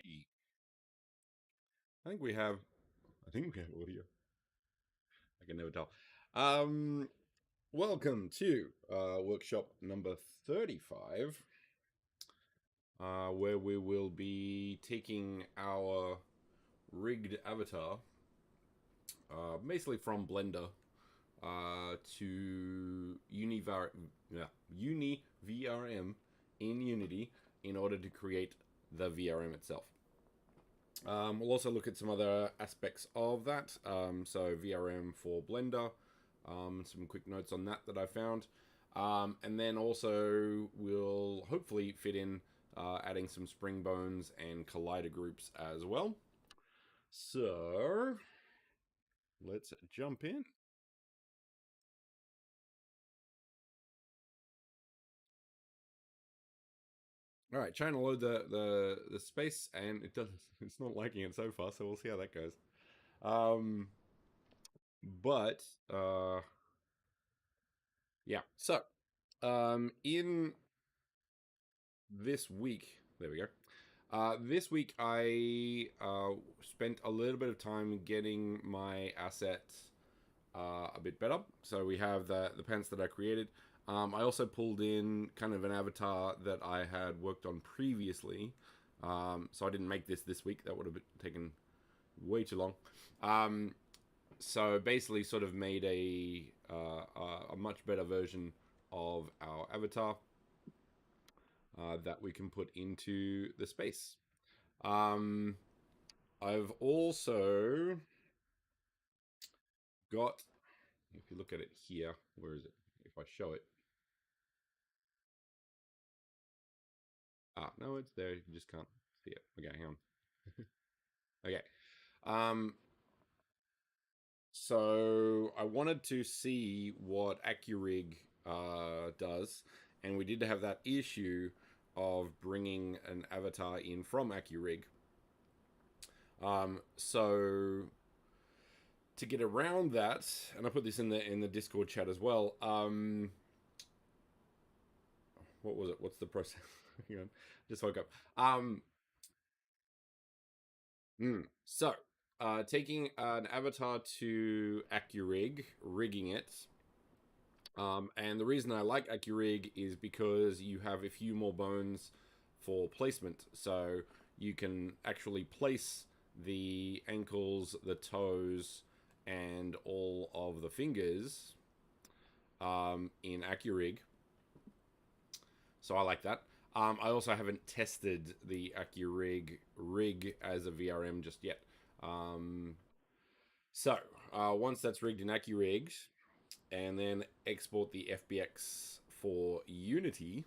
I think we have. I think we have audio. I can never tell. Um, Welcome to workshop number 35, where we will be taking our rigged avatar, basically from Blender, to UniVRM in Unity in order to create the VRM itself. We'll also look at some other aspects of that. So VRM for Blender, some quick notes on that I found. And then also we'll hopefully fit in adding some spring bones and collider groups as well. So let's jump in. All right, trying to load the space, and it does. It's not liking it so far, so we'll see how that goes. But yeah. So in this week, there we go. This week I spent a little bit of time getting my asset a bit better. So we have the pants that I created. I also pulled in kind of an avatar that I had worked on previously. So I didn't make this week. That would have taken way too long. So basically sort of made a much better version of our avatar that we can put into the space. I've also got, if you look at it here, where is it? If I show it. No, it's there. You just can't see it. Okay, hang on. Okay. So I wanted to see what Accurig does, and we did have that issue of bringing an avatar in from Accurig. So to get around that, and I put this in the Discord chat as well. What was it? What's the process? Just woke up. So taking an avatar to Accurig, rigging it. And the reason I like Accurig is because you have a few more bones for placement. So you can actually place the ankles, the toes, and all of the fingers in Accurig. So I like that. I also haven't tested the Accurig rig as a VRM just yet. So once that's rigged in Accurig, and then export the FBX for Unity,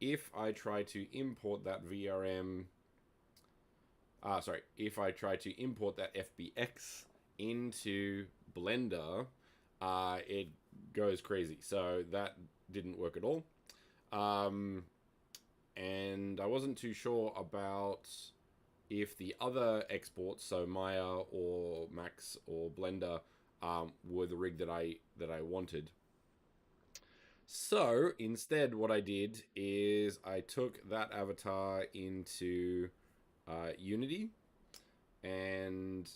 if I try to import that VRM, if I try to import that FBX into Blender, it goes crazy. So that didn't work at all. And I wasn't too sure about if the other exports, so Maya or Max or Blender, were the rig that I wanted. So instead, what I did is I took that avatar into Unity, and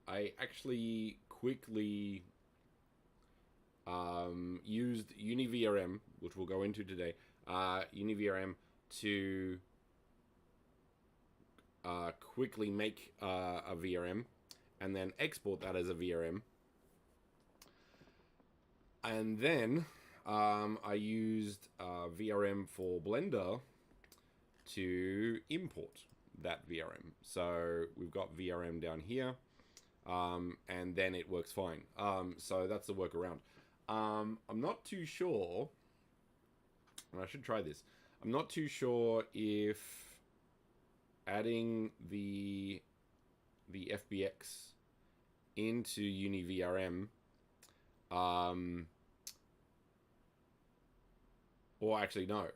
I actually quickly used UniVRM, which we'll go into today, UniVRM to quickly make a VRM and then export that as a VRM. And then I used VRM for Blender to import that VRM. So we've got VRM down here, and then it works fine. So that's the workaround. I'm not too sure, and I should try this. I'm not too sure if adding the FBX into UniVRM, or actually no,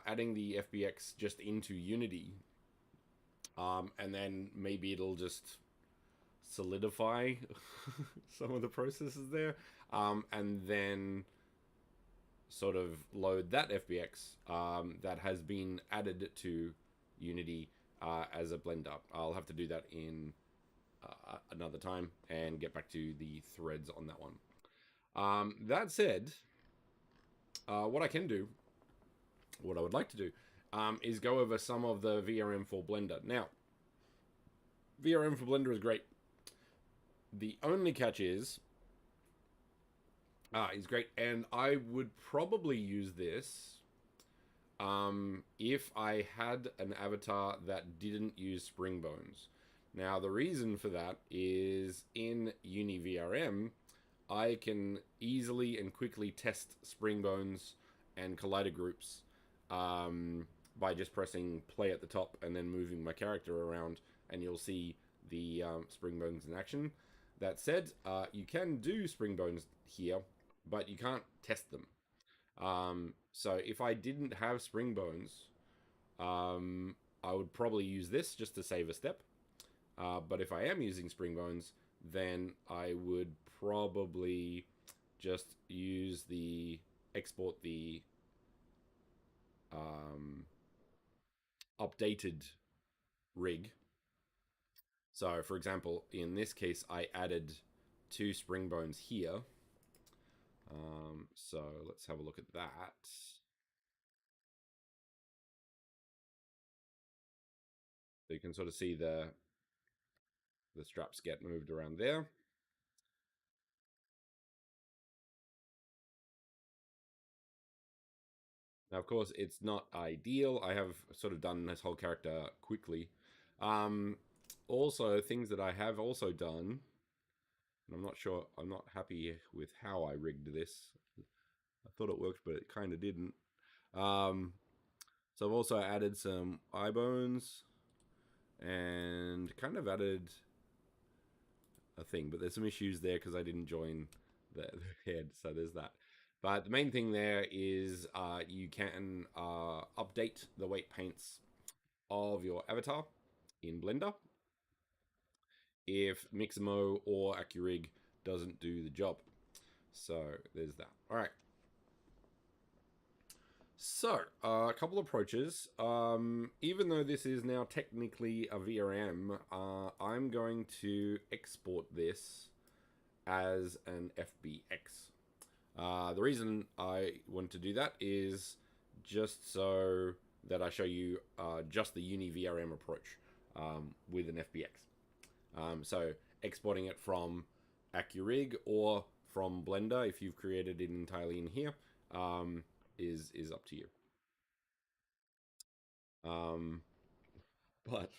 adding the FBX just into Unity, and then maybe it'll just solidify some of the processes there, and then sort of load that FBX that has been added to Unity as a blender. I'll have to do that in another time and get back to the threads on that one. That said, what I can do, what I would like to do, is go over some of the VRM for Blender. Now, VRM for Blender is great. The only catch is, it's great, and I would probably use this if I had an avatar that didn't use spring bones. Now, the reason for that is in UniVRM, I can easily and quickly test spring bones and collider groups by just pressing play at the top and then moving my character around, and you'll see the spring bones in action. That said, you can do spring bones here, but you can't test them. So if I didn't have spring bones, I would probably use this just to save a step. But if I am using spring bones, then I would probably just use the export the updated rig. So for example, in this case, I added 2 spring bones here. So let's have a look at that. So you can sort of see the straps get moved around there. Now, of course, it's not ideal. I have sort of done this whole character quickly. Also, things that I have also done, and I'm not sure, I'm not happy with how I rigged this. I thought it worked, but it kind of didn't. So I've also added some eye bones and kind of added a thing, but there's some issues there because I didn't join the head, so there's that. But the main thing there is you can update the weight paints of your avatar in Blender if Mixamo or Accurig doesn't do the job. So there's that. All right. So, a couple approaches. Even though this is now technically a VRM, I'm going to export this as an FBX. The reason I want to do that is just so that I show you just the UniVRM approach with an FBX. So exporting it from Accurig or from Blender, if you've created it entirely in here, is up to you. But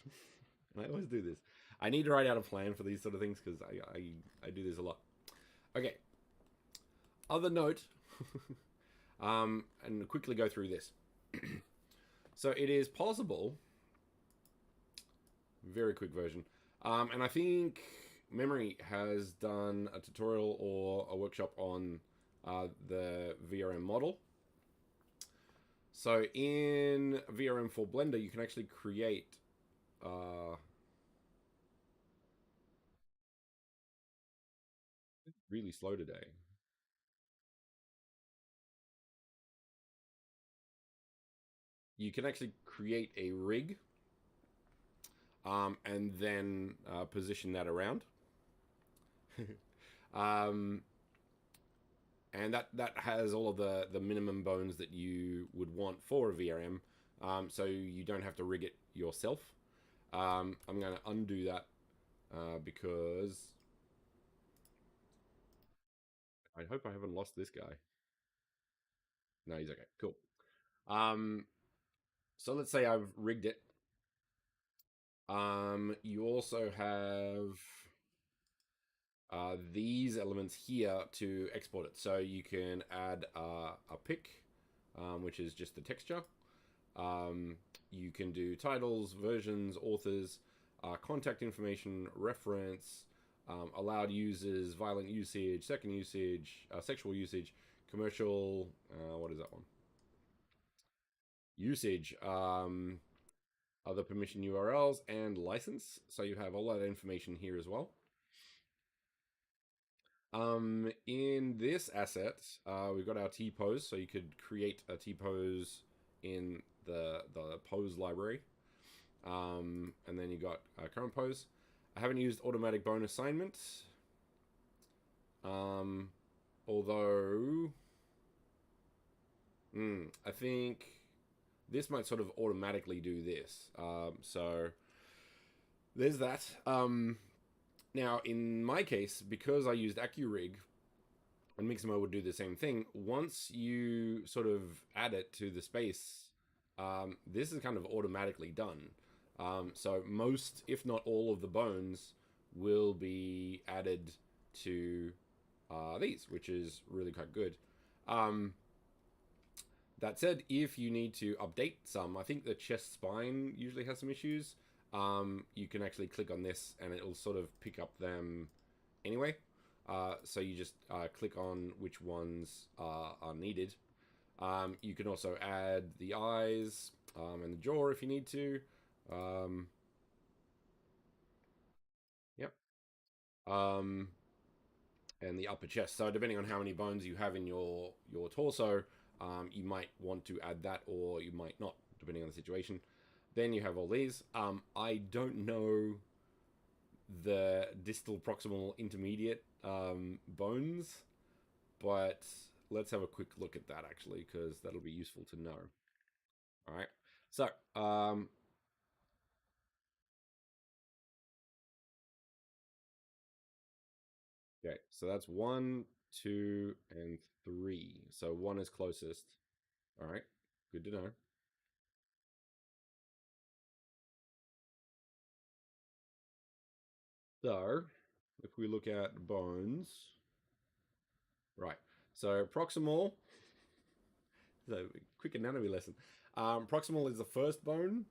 I always do this. I need to write out a plan for these sort of things because I do this a lot. Okay. Other note, and quickly go through this. So it is possible, very quick version, and I think Memory has done a tutorial or a workshop on the VRM model. So in VRM for Blender, you can actually create really slow today. You can actually create a rig and then position that around. And that has all of the minimum bones that you would want for a VRM, so you don't have to rig it yourself. I'm going to undo that because I hope I haven't lost this guy. No, he's okay. Cool. So let's say I've rigged it. You also have these elements here to export it. So you can add a pic, which is just the texture. You can do titles, versions, authors, contact information, reference, allowed users, violent usage, second usage, sexual usage, commercial, what is that one? Usage, other permission URLs, and license. So you have all that information here as well. In this asset, we've got our T-pose, so you could create a T-pose in the pose library. And then you got current pose. I haven't used automatic bone assignment. Although, I think this might sort of automatically do this. So there's that. Now, in my case, because I used Accurig, and Mixamo would do the same thing, once you sort of add it to the space, this is kind of automatically done. So most, if not all, of the bones will be added to these, which is really quite good. That said, if you need to update some, I think the chest spine usually has some issues. You can actually click on this and it'll sort of pick up them anyway. So you just click on which ones are needed. You can also add the eyes and the jaw if you need to. Yep. And the upper chest. So depending on how many bones you have in your torso, you might want to add that or you might not, depending on the situation. Then you have all these. I don't know the distal, proximal, intermediate bones, but let's have a quick look at that actually, because that'll be useful to know. All right. So, okay, so that's 1, 2, and 3. So 1 is closest. All right, good to know. So, if we look at bones, right. So proximal, the quick anatomy lesson. Proximal is the first bone.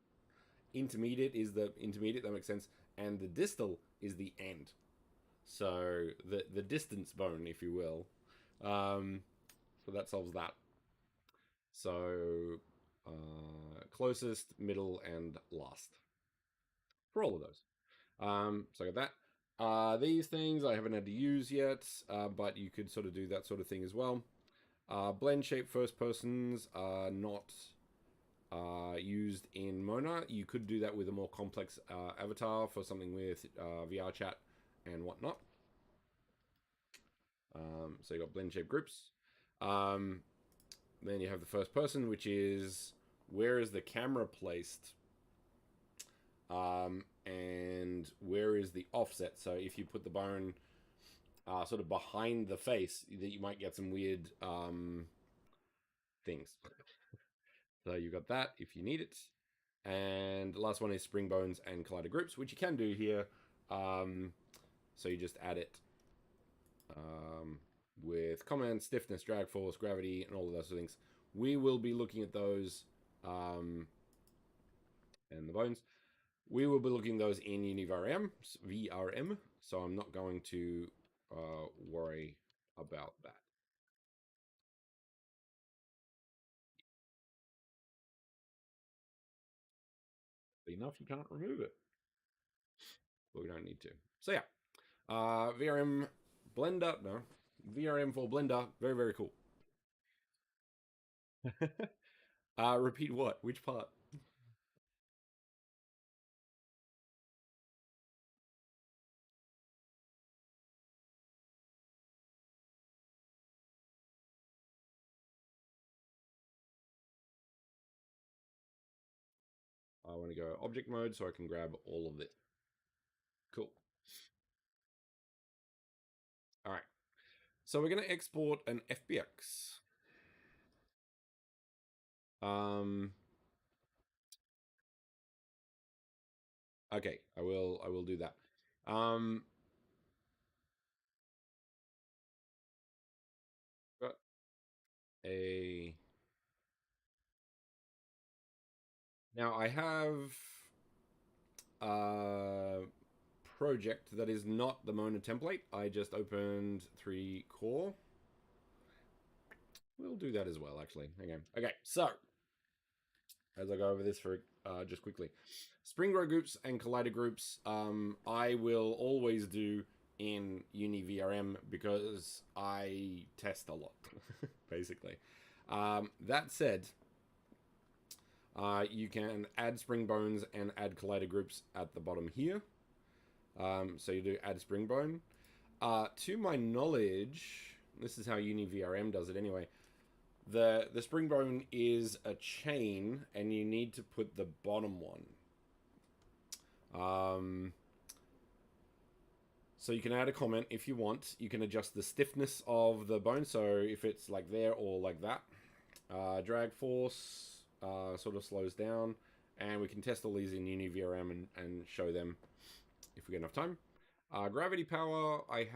Intermediate is the intermediate. That makes sense. And the distal is the end. So the distance bone, if you will. So that solves that. So closest, middle, and last for all of those. So I got that. These things I haven't had to use yet, but you could sort of do that sort of thing as well. Blend shape first persons are not used in Mona. You could do that with a more complex avatar for something with VR chat and whatnot. So you got blend shape groups. Then you have the first person, which is where is the camera placed, and where is the offset. So if you put the bone sort of behind the face, that you might get some weird things. So you got that if you need it. And the last one is spring bones and collider groups, which you can do here. So you just add it with comment, stiffness, drag force, gravity, and all of those sort of things. We will be looking at those and the bones. We will be looking at those in UniVRM, VRM, so I'm not going to worry about that. Enough, you can't remove it. But we don't need to. So yeah, VRM Blender, no, VRM for Blender, very, very cool. Repeat what? Which part? I want to go object mode so I can grab all of it. Cool. All right. So we're going to export an FBX. Okay, I will do that. Got a now I have a project that is not the Mona template. I just opened 3 core. We'll do that as well, actually. Hang on. Okay, so as I go over this for just quickly, spring grow groups and collider groups, I will always do in UniVRM because I test a lot, basically. That said, You can add spring bones and add collider groups at the bottom here. So you do add spring bone. To my knowledge, this is how UniVRM does it anyway. The spring bone is a chain, and you need to put the bottom one. So you can add a comment if you want. You can adjust the stiffness of the bone, so if it's like there or like that. Drag force sort of slows down, and we can test all these in UniVRM and show them if we get enough time. Gravity power, I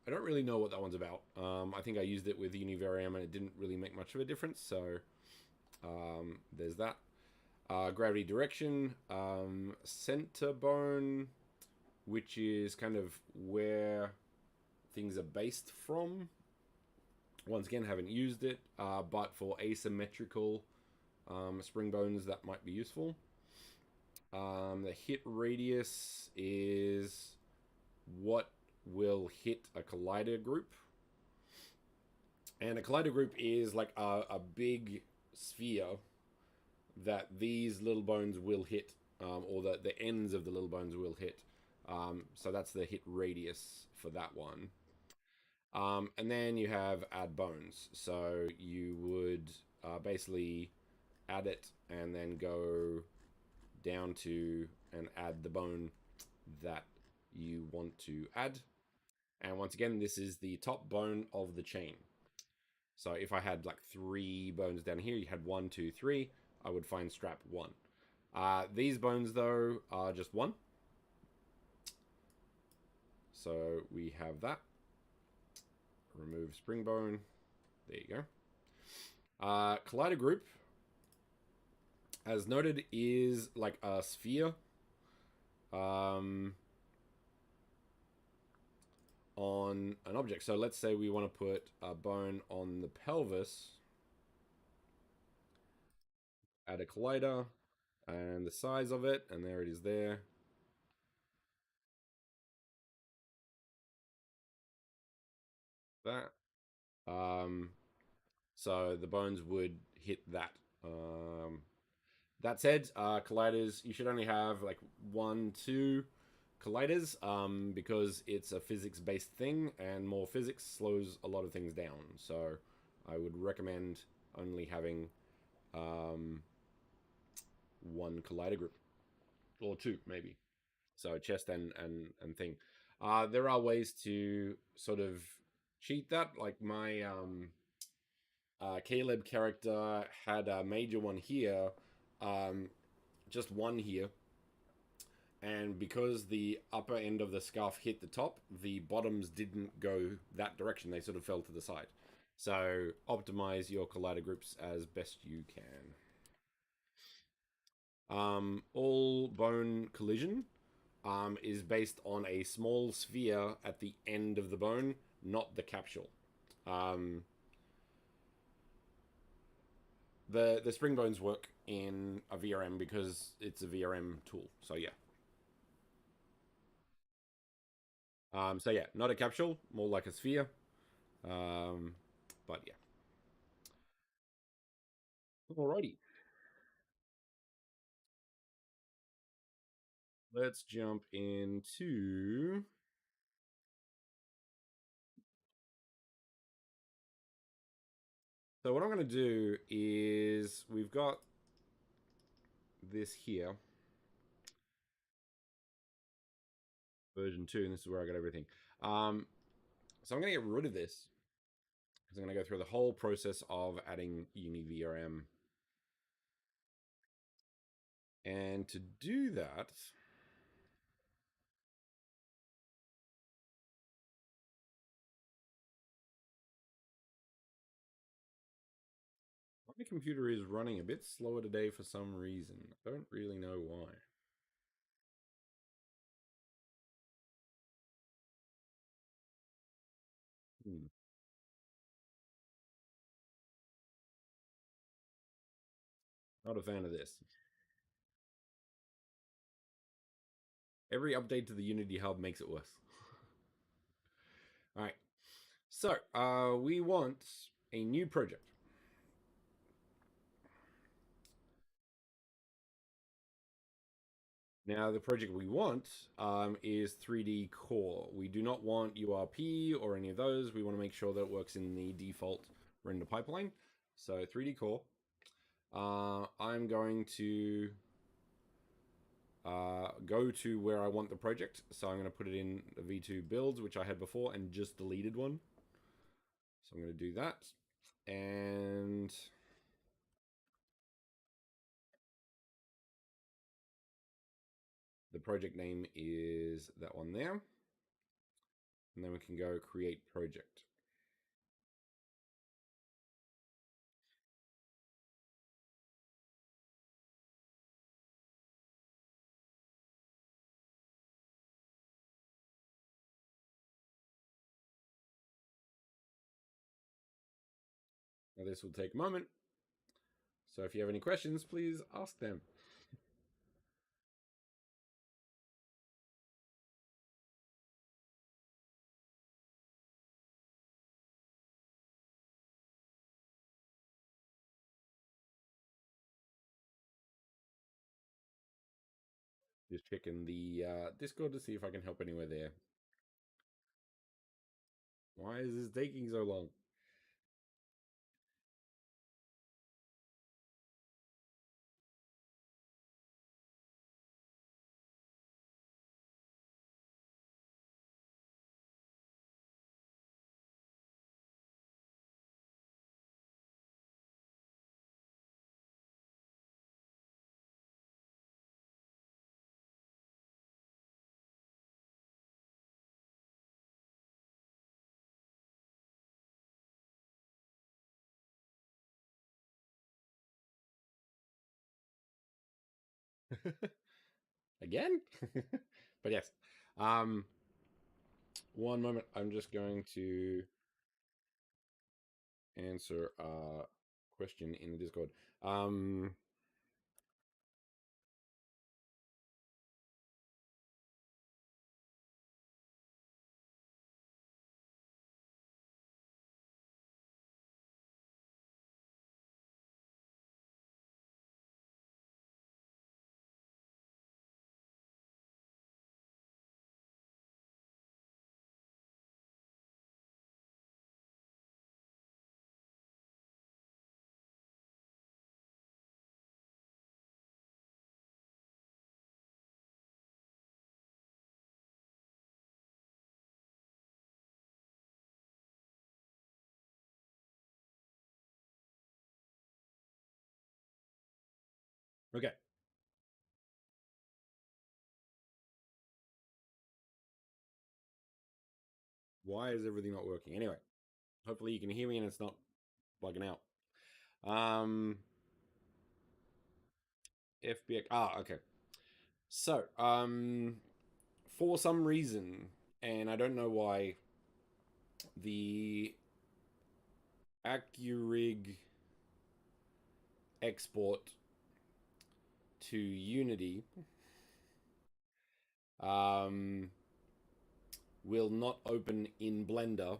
don't really know what that one's about. I think I used it with UniVRM and it didn't really make much of a difference, so there's that. Gravity direction, center bone, which is kind of where things are based from. Once again, haven't used it, but for asymmetrical spring bones, that might be useful. The hit radius is what will hit a collider group. And a collider group is like a big sphere that these little bones will hit, or the ends of the little bones will hit. So that's the hit radius for that one. And then you have add bones. So you would basically add it and then go down to and add the bone that you want to add. And once again, this is the top bone of the chain. So if I had like 3 bones down here, you had 1, 2, 3, I would find strap 1. These bones, though, are just 1. So we have that. Remove spring bone. There you go. Collider group, as noted, is like a sphere. On an object. So let's say we want to put a bone on the pelvis. Add a collider and the size of it, and there it is there. That. So the bones would hit that. That said, colliders, you should only have like 1, 2 colliders, because it's a physics-based thing, and more physics slows a lot of things down. So I would recommend only having 1 collider group, or 2 maybe. So chest and thing. There are ways to sort of cheat that. Like my Caleb character had a major one here, just 1 here, and because the upper end of the scarf hit the top, the bottoms didn't go that direction. They sort of fell to the side. So optimize your collider groups as best you can. All bone collision is based on a small sphere at the end of the bone, not the capsule. The spring bones work in a VRM because it's a VRM tool. So yeah. So yeah, not a capsule, more like a sphere. But yeah. Alrighty. Let's jump into. So what I'm going to do is we've got this here, version 2, and this is where I got everything. So I'm going to get rid of this because I'm going to go through the whole process of adding UniVRM. And to do that, my computer is running a bit slower today for some reason. I don't really know why. Hmm. Not a fan of this. Every update to the Unity Hub makes it worse. All right. So we want a new project. Now, the project we want is 3D Core. We do not want URP or any of those. We want to make sure that it works in the default render pipeline. So 3D Core. I'm going to go to where I want the project. So I'm going to put it in the V2 builds, which I had before and just deleted one. So I'm going to do that. And the project name is that one there. And then we can go create project. Now this will take a moment. So if you have any questions, please ask them. Just checking the Discord to see if I can help anywhere there. Why is this taking so long? Again? But yes. One moment. I'm just going to answer a question in the Discord. Okay. Why is everything not working? Anyway, hopefully you can hear me and it's not bugging out. FBX. Okay. So, for some reason, and I don't know why, the Accurig export to Unity will not open in Blender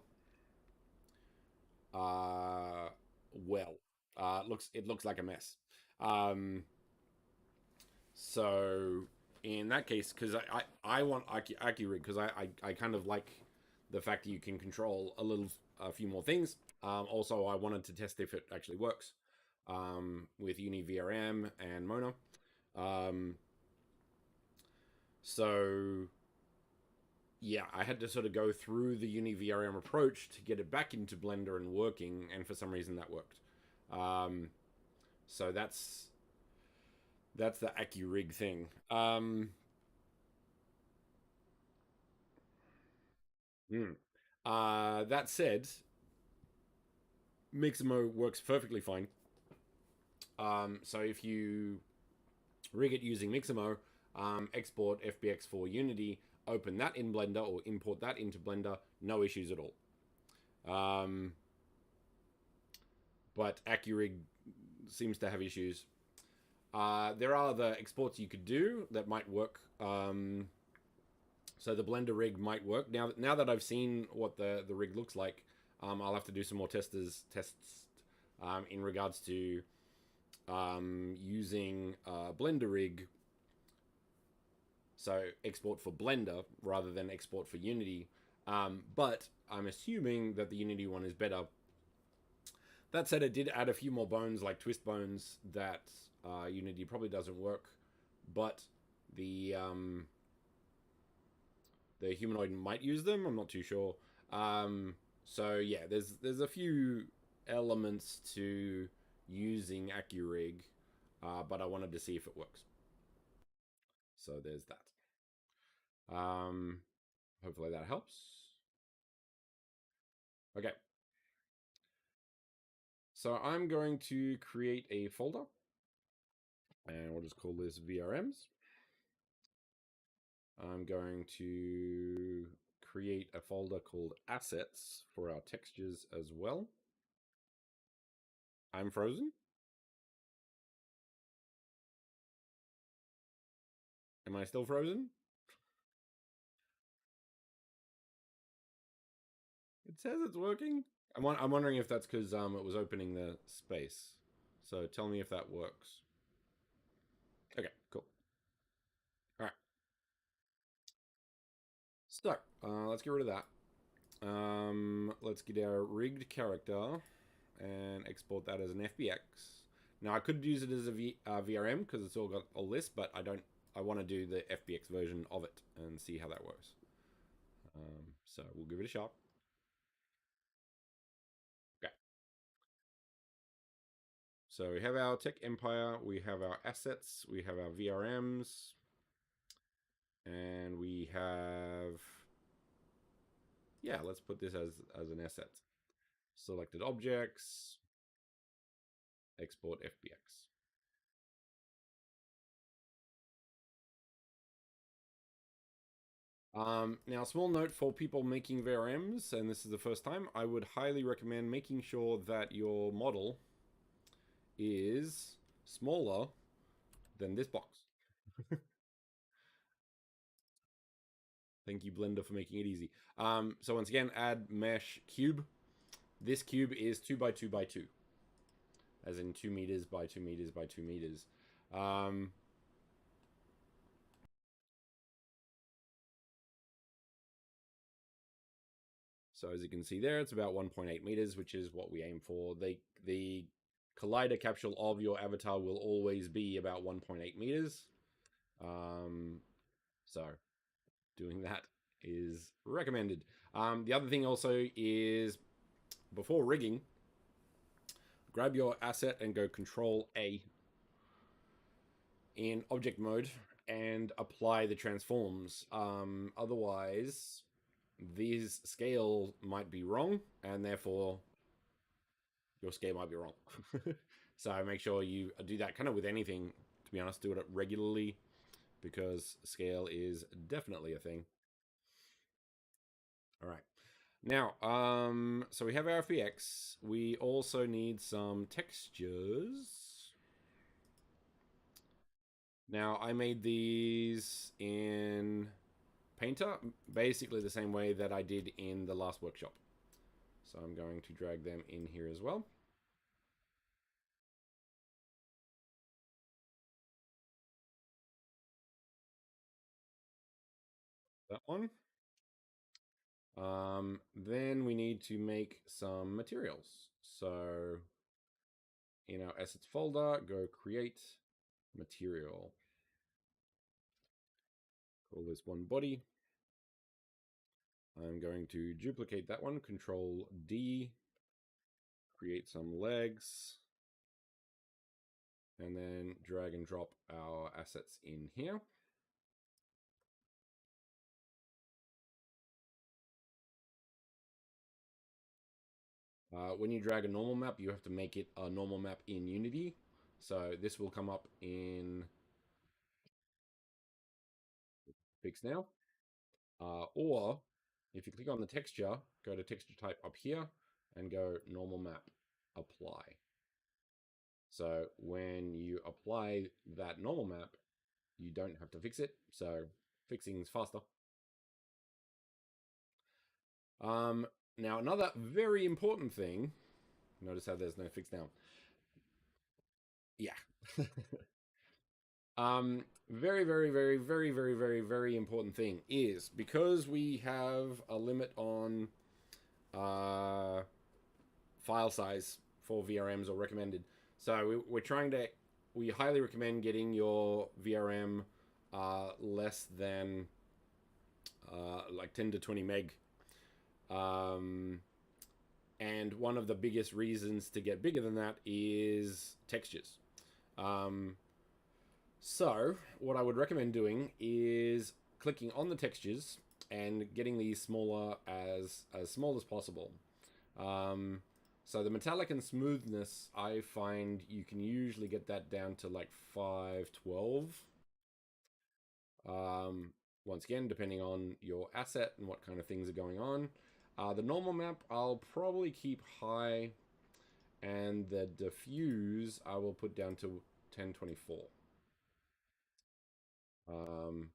well. It looks like a mess. So in that case, because I want Accurig because I kind of like the fact that you can control a few more things. Also, I wanted to test if it actually works with UniVRM and Mona. So yeah, I had to sort of go through the UniVRM approach to get it back into Blender and working, and for some reason that worked. So that's the Accurig thing. That said, Mixamo works perfectly fine. So if you rig it using Mixamo, export FBX for Unity, open that in Blender or import that into Blender, no issues at all. But Accurig seems to have issues. There are other exports you could do that might work. So the Blender rig might work. Now that I've seen what the rig looks like, I'll have to do some more tests in regards to using Blender rig So export for Blender rather than export for Unity. But I'm assuming that the Unity one is better. That said, it did add a few more bones, like twist bones, that Unity probably doesn't work. But the the humanoid might use them. I'm not too sure. So yeah, there's a few elements to using Accurig, but I wanted to see if it works. So there's that. Hopefully that helps. Okay. So I'm going to create a folder, and we'll just call this VRMs. I'm going to create a folder called assets for our textures as well. I'm frozen. Am I still frozen? It says it's working. I'm wondering if that's because it was opening the space. So tell me if that works. Okay, cool. All right. So let's get rid of that. Let's get our rigged character and export that as an FBX. Now I could use it as a VRM because it's all got all this, but I don't. I want to do the FBX version of it and see how that works. So we'll give it a shot. Okay. So we have our tech empire, we have our assets, we have our VRMs, and we have, yeah, let's put this as an asset. Selected objects, export FBX. Now, small note for people making VRMs, and this is the first time, I would highly recommend making sure that your model is smaller than this box. Thank you, Blender, for making it easy. So once again, add mesh cube. This cube is 2 by 2 by 2, as in 2 meters by 2 meters by 2 meters. So as you can see there, it's about 1.8 meters, which is what we aim for. The collider capsule of your avatar will always be about 1.8 meters. So doing that is recommended. The other thing also is before rigging, grab your asset and go Control A in object mode and apply the transforms. Otherwise, these scale might be wrong, and therefore your scale might be wrong. So make sure you do that kind of with anything. To be honest, do it regularly because scale is definitely a thing. All right. Now, so we have our FBX. We also need some textures. Now, I made these in Painter, basically the same way that I did in the last workshop. So I'm going to drag them in here as well. That one. Then we need to make some materials. So in our assets folder, go create material. Call this one body. I'm going to duplicate that one, Control D, create some legs, and then drag and drop our assets in here. When you drag a normal map, you have to make it a normal map in Unity. So this will come up in Fix Now. Or if you click on the texture, go to texture type up here and go normal map, apply. So when you apply that normal map, you don't have to fix it. So fixing is faster. Now another very important thing, notice how there's no fix now. Yeah. Very, very, very, very, very, very, very important thing is because we have a limit on uh, file size for VRMs or recommended. So we're trying to, we highly recommend getting your VRM less than like 10 to 20 meg. Um, and one of the biggest reasons to get bigger than that is textures. Um, so what I would recommend doing is clicking on the textures and getting these smaller as small as possible. Um, so the metallic and smoothness, I find you can usually get that down to like 512. Um, Once again, depending on your asset and what kind of things are going on. The normal map, I'll probably keep high, and the diffuse, I will put down to 1024. Um,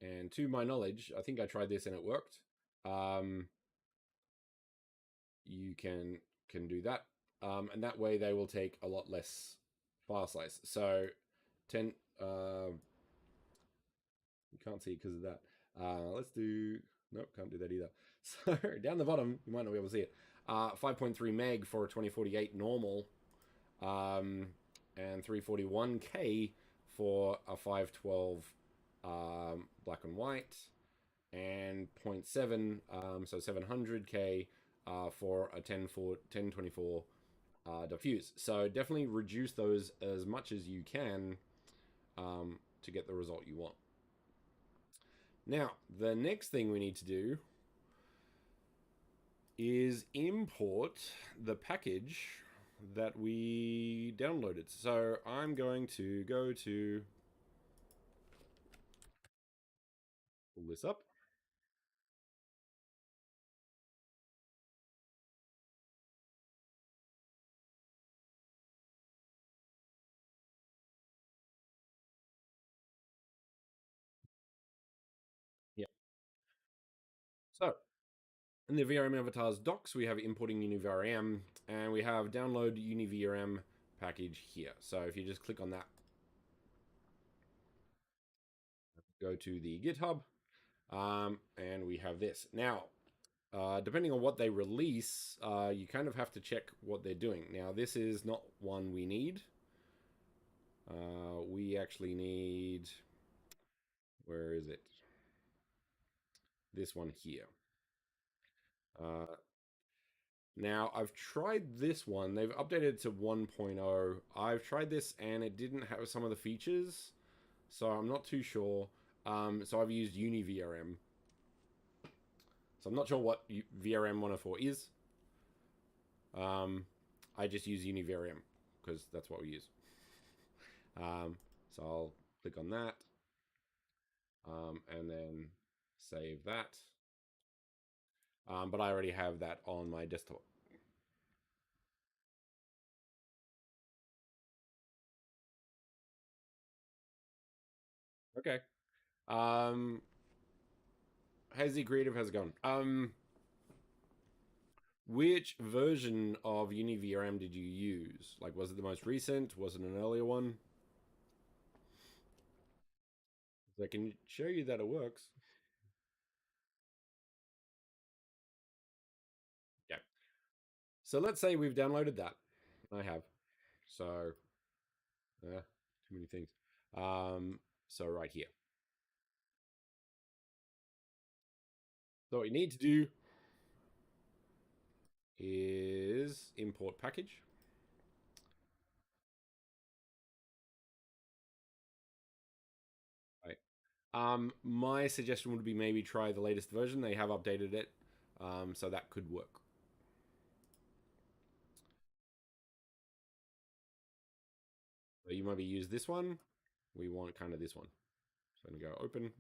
and to my knowledge, I think I tried this and it worked. Um, you can do that, and that way they will take a lot less file size. So 10, you can't see it because of that. Let's do, nope, can't do that either. So down the bottom, you might not be able to see it. 5.3 meg for a 2048 normal, and 341K for a 512 black and white, and zero point 0.7, so 700K for a 1024 diffuse. So definitely reduce those as much as you can to get the result you want. Now, the next thing we need to do is import the package that we downloaded. So I'm going to go to pull this up. Yeah. So in the VRM avatars docs, we have importing UniVRM, and we have download UniVRM package here. So if you just click on that, go to the GitHub, and we have this. Now, depending on what they release, you kind of have to check what they're doing. Now, this is not one we need. We actually need, where is it? This one here. Uh, Now, I've tried this one. They've updated to 1.0. I've tried this and it didn't have some of the features, so I'm not too sure. So I've used UniVRM. So I'm not sure what VRM 104 is. I just use UniVRM because that's what we use. So I'll click on that, and then save that. But I already have that on my desktop. Okay. Hazy Creative has gone. Which version of UniVRM did you use? Like, was it the most recent? Was it an earlier one? I can show you that it works. Yeah. So let's say we've downloaded that. I have. So, too many things. So right here. So what you need to do is import package. Right. My suggestion would be maybe try the latest version. They have updated it, so that could work. So you maybe use this one. We want kind of this one. So I'm gonna go open.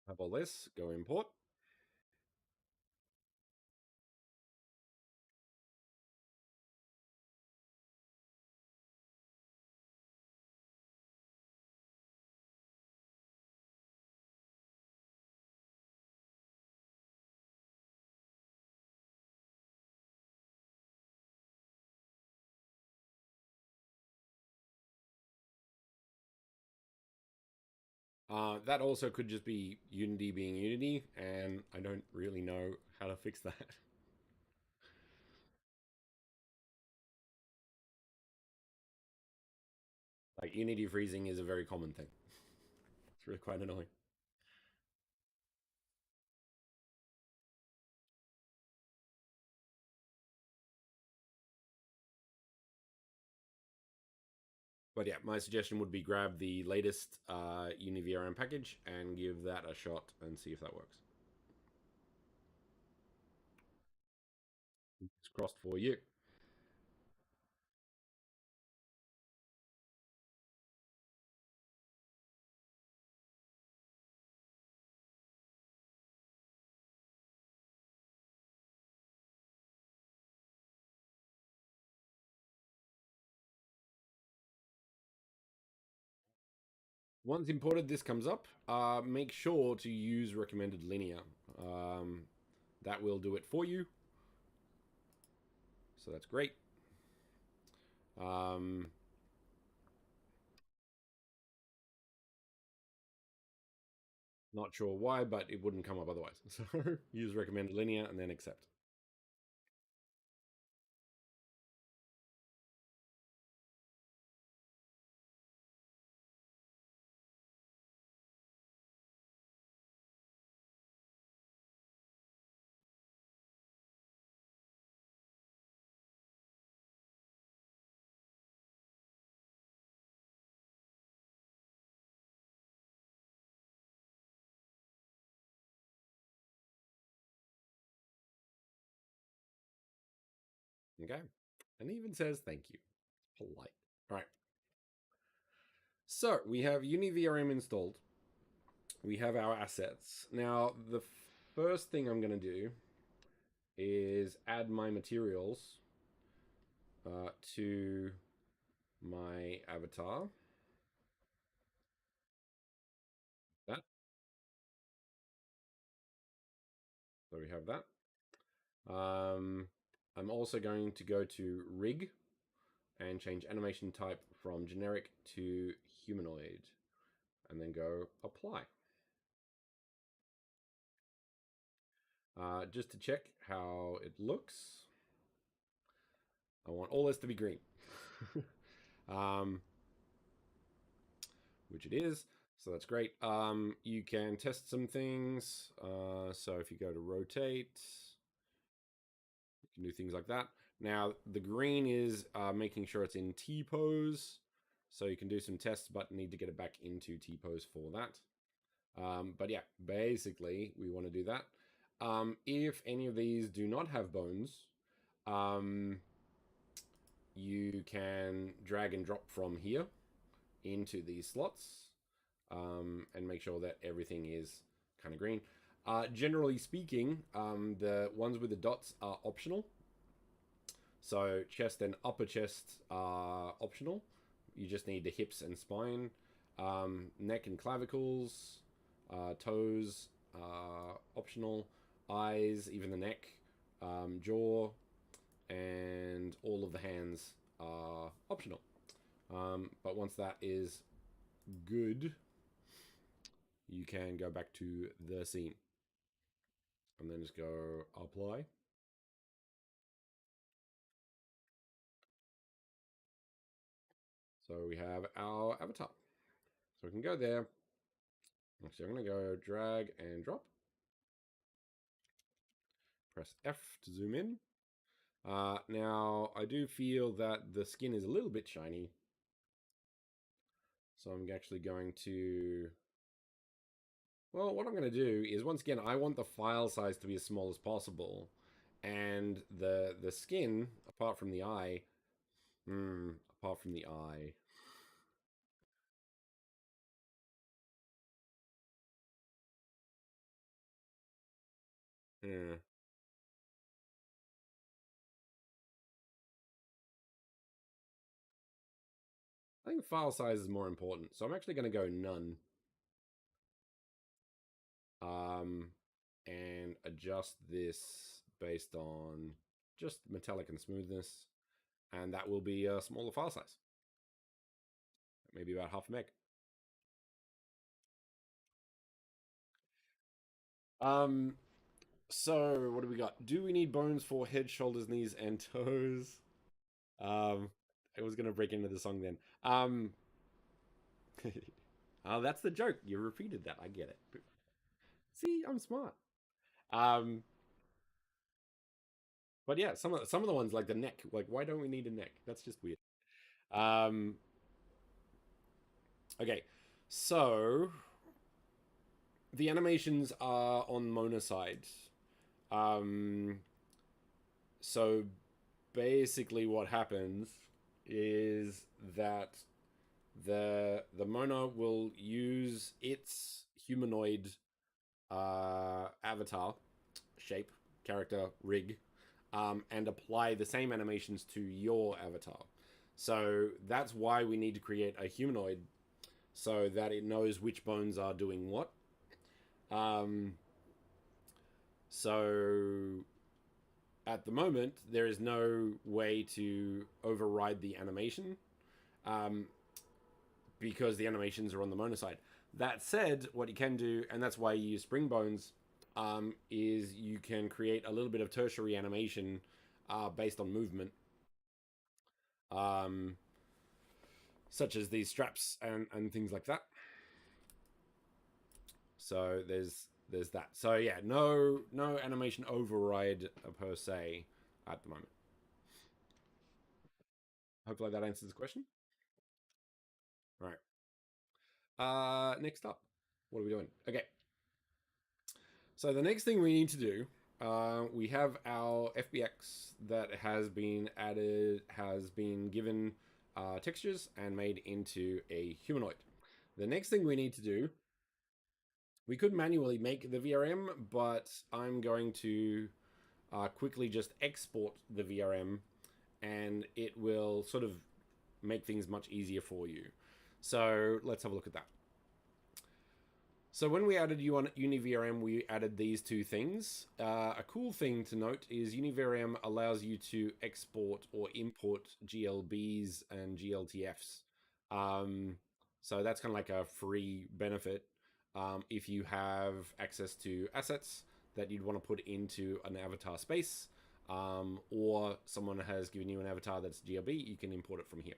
Have all this. Go import. That also could just be Unity being Unity, and I don't really know how to fix that. Like Unity freezing is a very common thing. It's really quite annoying. But yeah, my suggestion would be grab the latest UniVRM package and give that a shot and see if that works. It's crossed for you. Once imported, this comes up. Make sure to use recommended linear. Um, that will do it for you. So that's great. Um, Not sure why, but it wouldn't come up otherwise. So use recommended linear and then accept. Okay. And it even says thank you. Polite. All right. So we have UniVRM installed. We have our assets. Now, the first thing I'm going to do is add my materials to my avatar. That. So we have that. I'm also going to go to rig and change animation type from generic to humanoid and then go apply. Just to check how it looks, I want all this to be green, um, which it is. So that's great. You can test some things. So if you go to rotate, you can do things like that. Now, the green is making sure it's in T pose. So you can do some tests, but need to get it back into T pose for that. But yeah, basically, we want to do that. If any of these do not have bones, um, you can drag and drop from here into these slots and make sure that everything is kind of green. Generally speaking, the ones with the dots are optional. So chest and upper chest are optional. You just need the hips and spine. Neck and clavicles, toes are optional. Eyes, even the neck, jaw, and all of the hands are optional. But once that is good, you can go back to the scene and then just go apply. So we have our avatar. So we can go there. Actually, I'm going to go drag and drop. Press F to zoom in. Now, I do feel that the skin is a little bit shiny. So I'm actually going to... Well, what I'm going to do is, once again, I want the file size to be as small as possible. And the skin, apart from the eye... apart from the eye... Yeah. I think file size is more important. So I'm actually going to go none. Um, and adjust this based on just metallic and smoothness. And that will be a smaller file size. Maybe about half a meg. Um, so what do we got? Do we need bones for head, shoulders, knees, and toes? Um, I was gonna break into the song then. Oh, that's the joke. You repeated that. I get it. See, I'm smart. Um, but yeah, some of the ones like the neck. Like, why don't we need a neck? That's just weird. Um, okay, so the animations are on Mona side. Um, so basically, what happens is that the Mona will use its humanoid avatar shape, character, rig, and apply the same animations to your avatar. So that's why we need to create a humanoid so that it knows which bones are doing what. Um, so at the moment, there is no way to override the animation um, because the animations are on the Mona side. That said, what you can do, and that's why you use spring bones, is you can create a little bit of tertiary animation based on movement, um, such as these straps and things like that. So there's that. So yeah, no animation override per se at the moment. Hopefully that answers the question. All right. Next up, what are we doing? Okay. So the next thing we need to do, we have our FBX that has been added, has been given textures and made into a humanoid. The next thing we need to do, we could manually make the VRM, but I'm going to quickly just export the VRM and it will sort of make things much easier for you. So let's have a look at that. So when we added UniVRM, we added these two things. A cool thing to note is UniVRM allows you to export or import GLBs and GLTFs. So that's kind of like a free benefit if you have access to assets that you'd want to put into an avatar space, or someone has given you an avatar that's GLB, you can import it from here.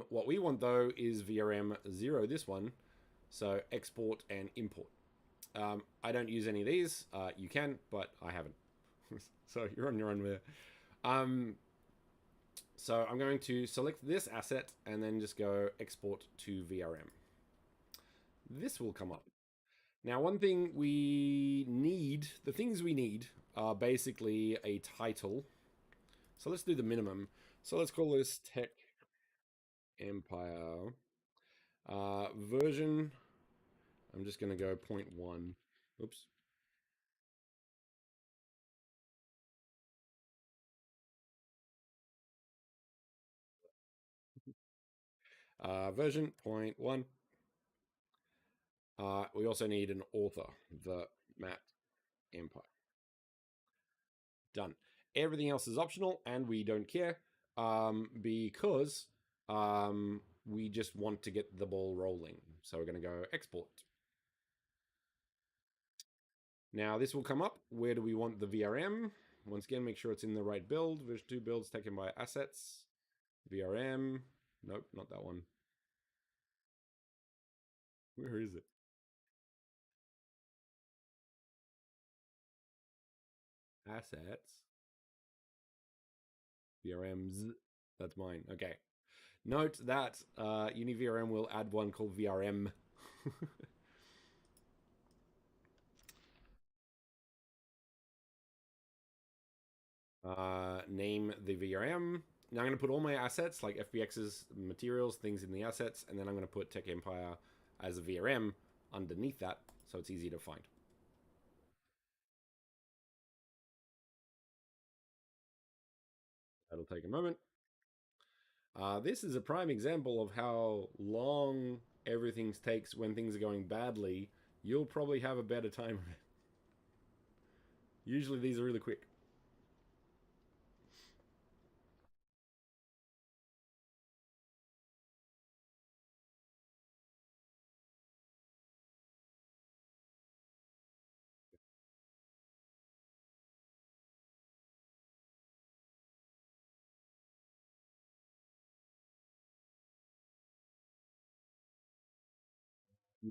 What we want though is VRM 0, this one, so export and import. I don't use any of these. You can, but I haven't. So you're on your own there. So I'm going to select this asset and then just go export to VRM. This will come up. Now, one thing we need, the things we need are basically a title. So let's do the minimum. So let's call this Tech Empire. Version, I'm just going to go 0.1. Oops. Version 0.1. We also need an author, the Matt Empire. Done. Everything else is optional and we don't care because we just want to get the ball rolling. So we're going to go export. Now this will come up. Where do we want the VRM? Once again, make sure it's in the right build. Version 2 builds taken by assets. VRM. Nope, not that one. Where is it? Assets. VRMs. That's mine. Okay. Note that UniVRM will add one called VRM. Name the VRM. Now I'm going to put all my assets, like FBX's materials, things in the assets, and then I'm going to put Tech Empire as a VRM underneath that, so it's easy to find. That'll take a moment. This is a prime example of how long everything takes when things are going badly. You'll probably have a better time. Usually these are really quick.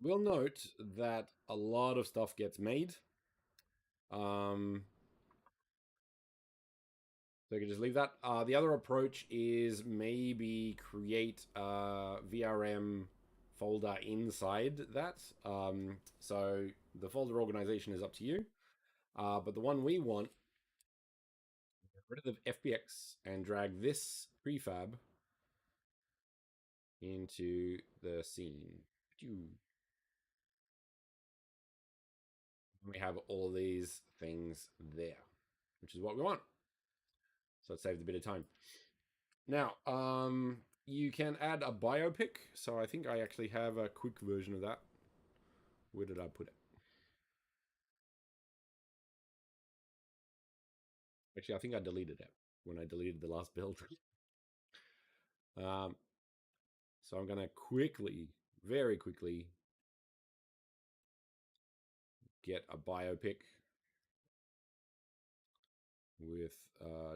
We'll note that a lot of stuff gets made. So you can just leave that. The other approach is maybe create a VRM folder inside that. So the folder organization is up to you. But the one we want, get rid of FBX and drag this prefab into the scene. We have all these things there, which is what we want. So it saves a bit of time. Now, you can add a biopic. So I think I actually have a quick version of that. Where did I put it? Actually, I think I deleted it when I deleted the last build. um, so I'm going to quickly, very quickly, get a biopic with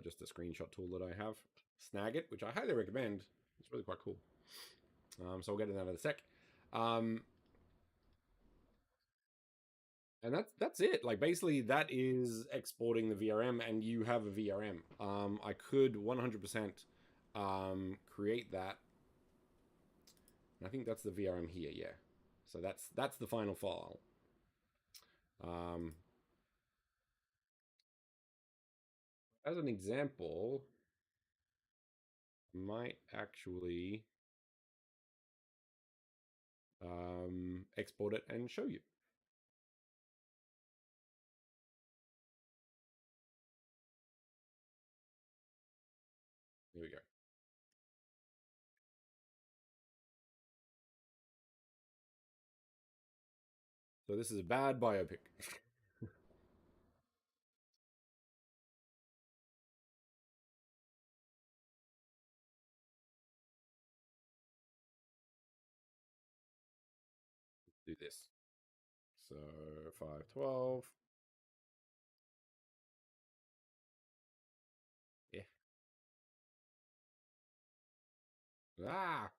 just a screenshot tool that I have. Snag it, which I highly recommend. It's really quite cool. So I'll get into that in a sec. And that's it. Like basically, that is exporting the VRM, and you have a VRM. I could 100% create that. And I think that's the VRM here. Yeah. So that's the final file. As an example, might actually export it and show you. Here we go. So this is a bad biopic. Do this. So 512. Yeah. Ah.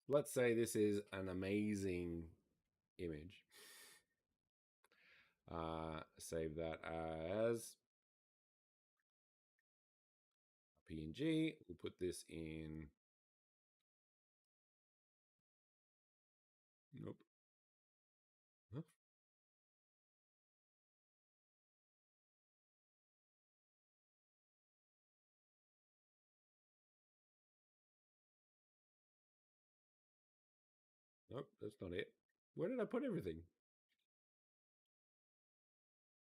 Let's say this is an amazing image. Save that as PNG. We'll put this in. Nope. Huh? Nope, that's not it. Where did I put everything?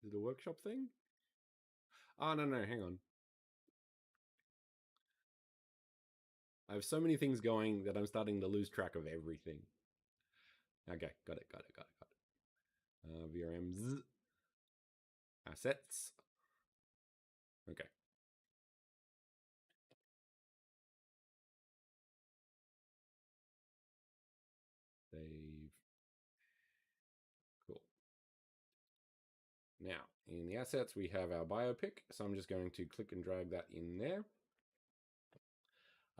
Is it a workshop thing? Oh, no, hang on. I have so many things going that I'm starting to lose track of everything. Okay, got it. VRMs, assets. Okay. Save. Cool. Now, in the assets, we have our biopic. So I'm just going to click and drag that in there.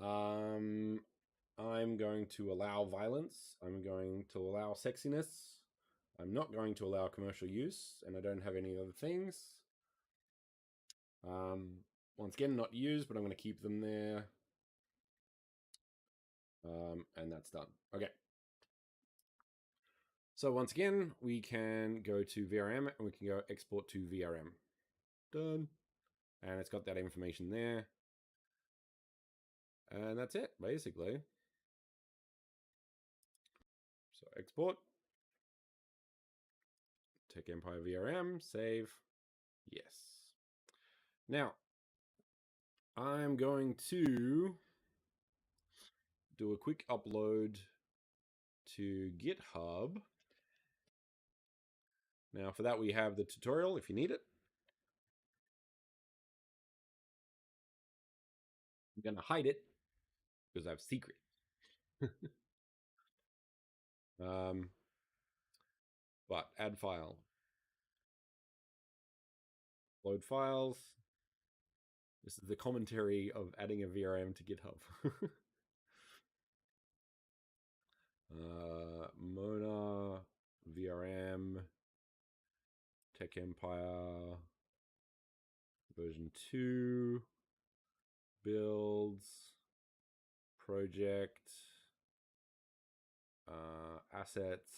I'm going to allow violence. I'm going to allow sexiness. I'm not going to allow commercial use, and I don't have any other things. Once again, not used, but I'm going to keep them there. And that's done. Okay. So once again, we can go to VRM and we can go export to VRM. Done. And it's got that information there. And that's it, basically. So export. Tech Empire VRM, save. Yes. Now, I'm going to do a quick upload to GitHub. Now for that we have the tutorial if you need it. I'm going to hide it because I have secret. But add file. Load files. This is the commentary of adding a VRM to GitHub. Mona, VRM, Tech Empire, version 2, builds, project, assets,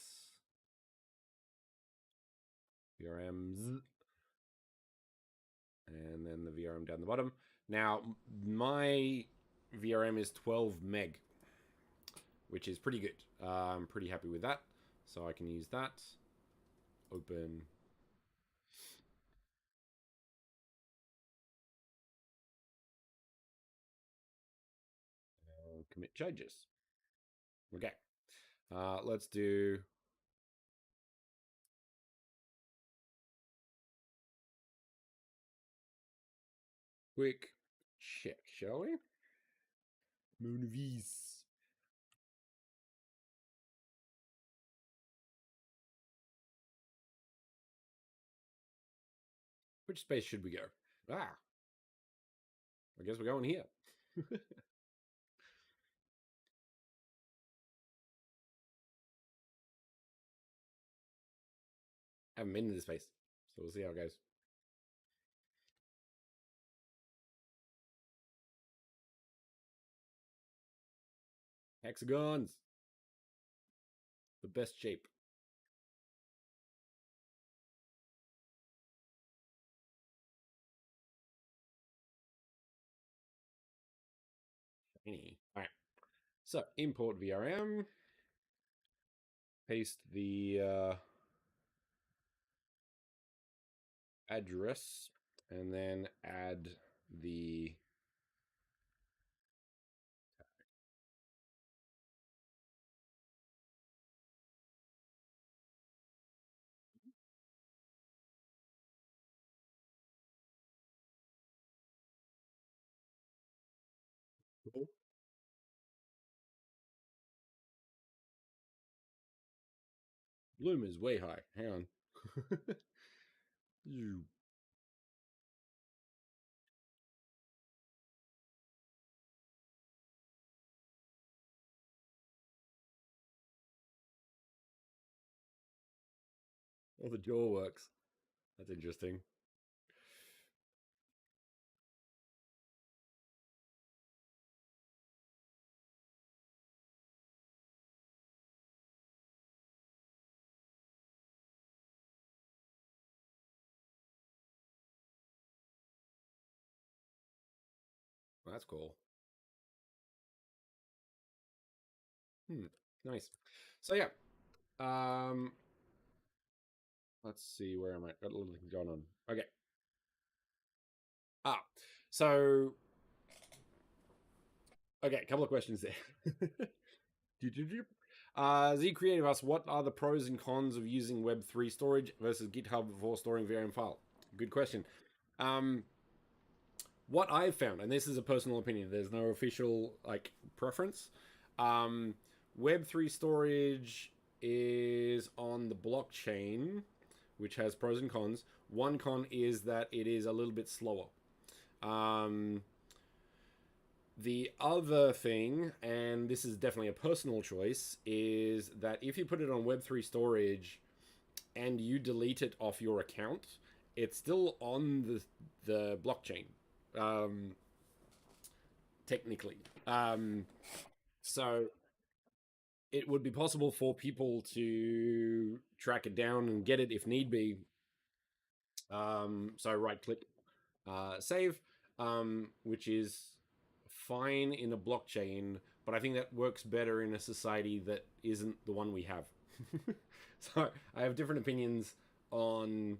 VRMs, and then the VRM down the bottom. Now, my VRM is 12 meg, which is pretty good. I'm pretty happy with that. So I can use that. Open. Commit changes. Okay. Let's do quick check, shall we? Moonvis. Which space should we go? I guess we're going here. Haven't been to this space, so we'll see how it goes. Hexagons. The best shape. Shiny. All right. So import VRM. Paste the address and then add the bloom is way high. Hang on. Oh, the jaw works. That's interesting. That's cool. Nice. So yeah. Let's see, where am I? Got a little thing going on. Okay. So okay, a couple of questions there. Z Creative asks, what are the pros and cons of using Web3 storage versus GitHub for storing VRM file? Good question. What I've found, and this is a personal opinion, there's no official like preference. Web3 storage is on the blockchain, which has pros and cons. One con is that it is a little bit slower. The other thing, and this is definitely a personal choice, is that if you put it on Web3 storage and you delete it off your account, it's still on the blockchain, technically. So it would be possible for people to track it down and get it if need be. So right click, save, which is fine in a blockchain, but I think that works better in a society that isn't the one we have. So I have different opinions on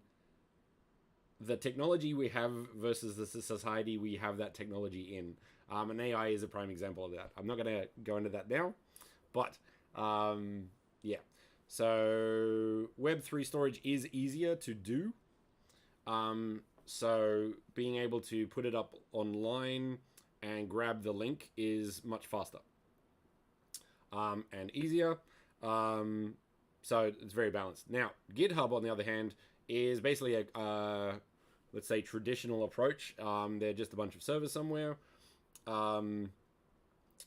the technology we have versus the society we have that technology in. And AI is a prime example of that. I'm not going to go into that now, but Yeah. So Web3 storage is easier to do. So being able to put it up online and grab the link is much faster and easier. So it's very balanced. Now, GitHub, on the other hand, is basically a let's say traditional approach. They're just a bunch of servers somewhere.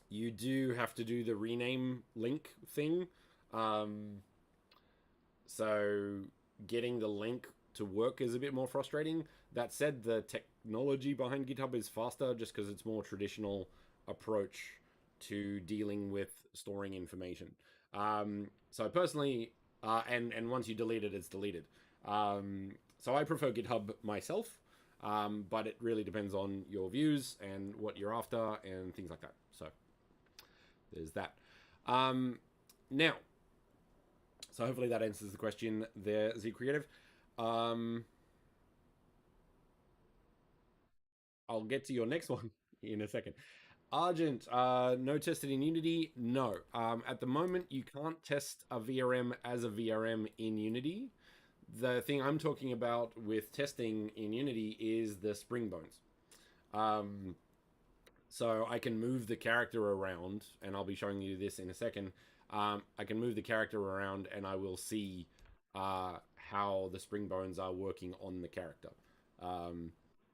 You do have to do the rename link thing. So getting the link to work is a bit more frustrating. That said, the technology behind GitHub is faster just because it's more traditional approach to dealing with storing information. So personally, and once you delete it, it's deleted. So I prefer GitHub myself, but it really depends on your views and what you're after and things like that. So there's that. Now, so hopefully that answers the question there, Z Creative. I'll get to your next one in a second. Argent, no tested in Unity? No. At the moment, you can't test a VRM as a VRM in Unity. The thing I'm talking about with testing in Unity is the spring bones. So I can move the character around, and I'll be showing you this in a second. I can move the character around, and I will see how the spring bones are working on the character.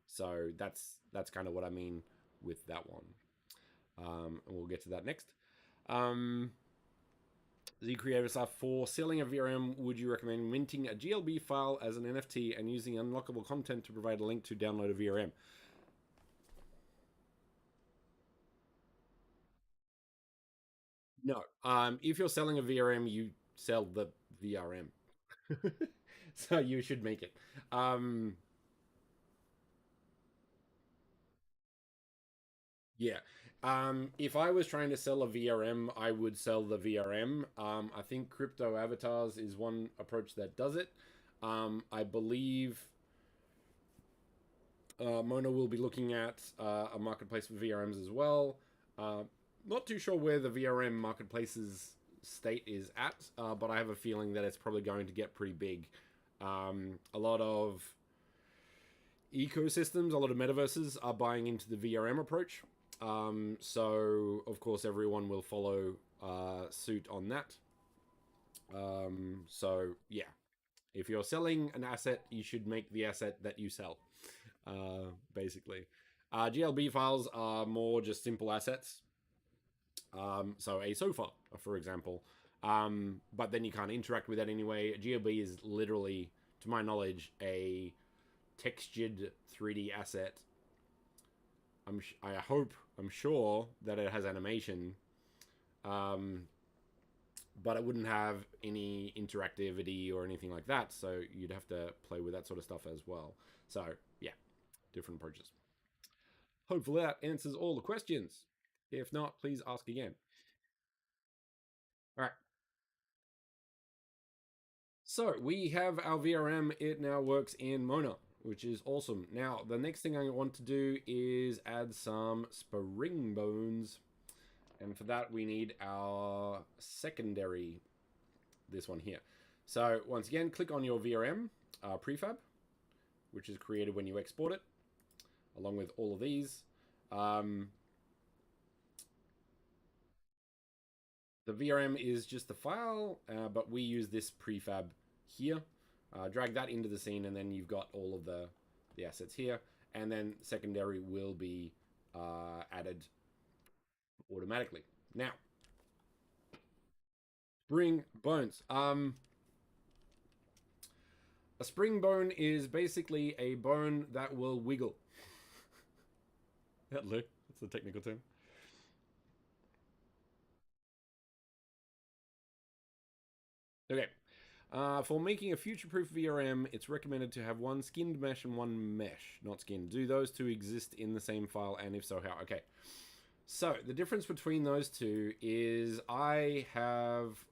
So that's kind of what I mean with that one. And we'll get to that next. Z Creator stuff. For selling a VRM, would you recommend minting a GLB file as an NFT and using unlockable content to provide a link to download a VRM? No. If you're selling a VRM, you sell the VRM. So you should make it. Yeah. If I was trying to sell a VRM, I would sell the VRM. I think crypto avatars is one approach that does it. I believe Mona will be looking at a marketplace for VRMs as well. Not too sure where the VRM marketplace's state is at, but I have a feeling that it's probably going to get pretty big. A lot of ecosystems, a lot of metaverses are buying into the VRM approach. So, of course, everyone will follow suit on that. So, yeah. If you're selling an asset, you should make the asset that you sell, basically. GLB files are more just simple assets. So a sofa, for example. But then you can't interact with that anyway. GLB is literally, to my knowledge, a textured 3D asset. I'm sure that it has animation, but it wouldn't have any interactivity or anything like that. So you'd have to play with that sort of stuff as well. So yeah, different approaches. Hopefully that answers all the questions. If not, please ask again. All right. So we have our VRM. It now works in Mona, which is awesome. Now, the next thing I want to do is add some spring bones. And for that, we need our secondary, this one here. So once again, click on your VRM prefab, which is created when you export it, along with all of these. The VRM is just the file, but we use this prefab here. Drag that into the scene, and then you've got all of the assets here. And then secondary will be added automatically. Now, spring bones. A spring bone is basically a bone that will wiggle. Hello, that's the technical term. Okay. For making a future-proof VRM, it's recommended to have one skinned mesh and one mesh, not skinned. Do those two exist in the same file, and if so, how? Okay. So the difference between those two is I have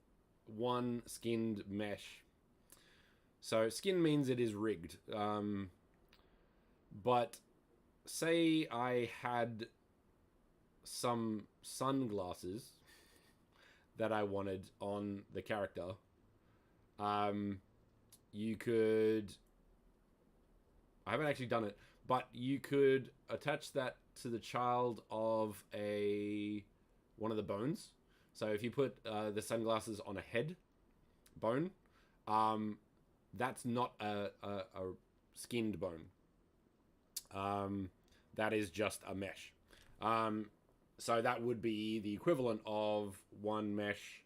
one skinned mesh. So skin means it is rigged. But say I had some sunglasses that I wanted on the character, um, you could. I haven't actually done it, but you could attach that to the child of a one of the bones. So if you put the sunglasses on a head bone, um, that's not a skinned bone. Um, that is just a mesh. Um, so that would be the equivalent of one mesh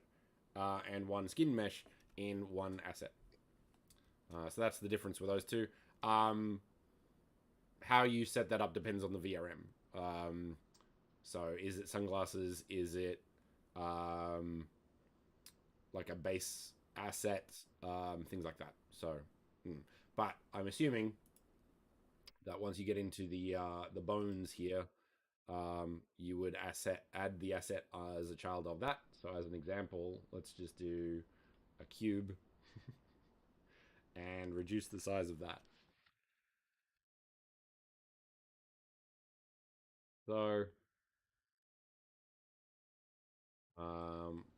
and one skin mesh in one asset. So that's the difference with those two. Um, how you set that up depends on the VRM. So is it sunglasses? Is it like a base asset? Things like that. So, but I'm assuming that once you get into the bones here, you would add the asset as a child of that. So as an example, let's just do a cube and reduce the size of that. So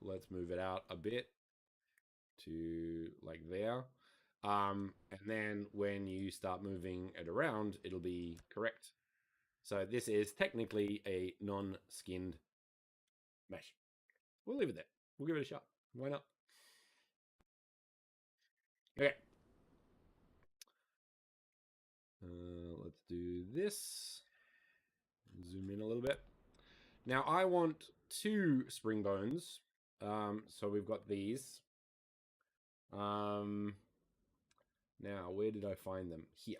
let's move it out a bit to like there. And then when you start moving it around, it'll be correct. So this is technically a non-skinned mesh. We'll leave it there. We'll give it a shot. Why not? Okay. Let's do this. Zoom in a little bit. Now I want 2 spring bones. So we've got these. Now where did I find them? Here.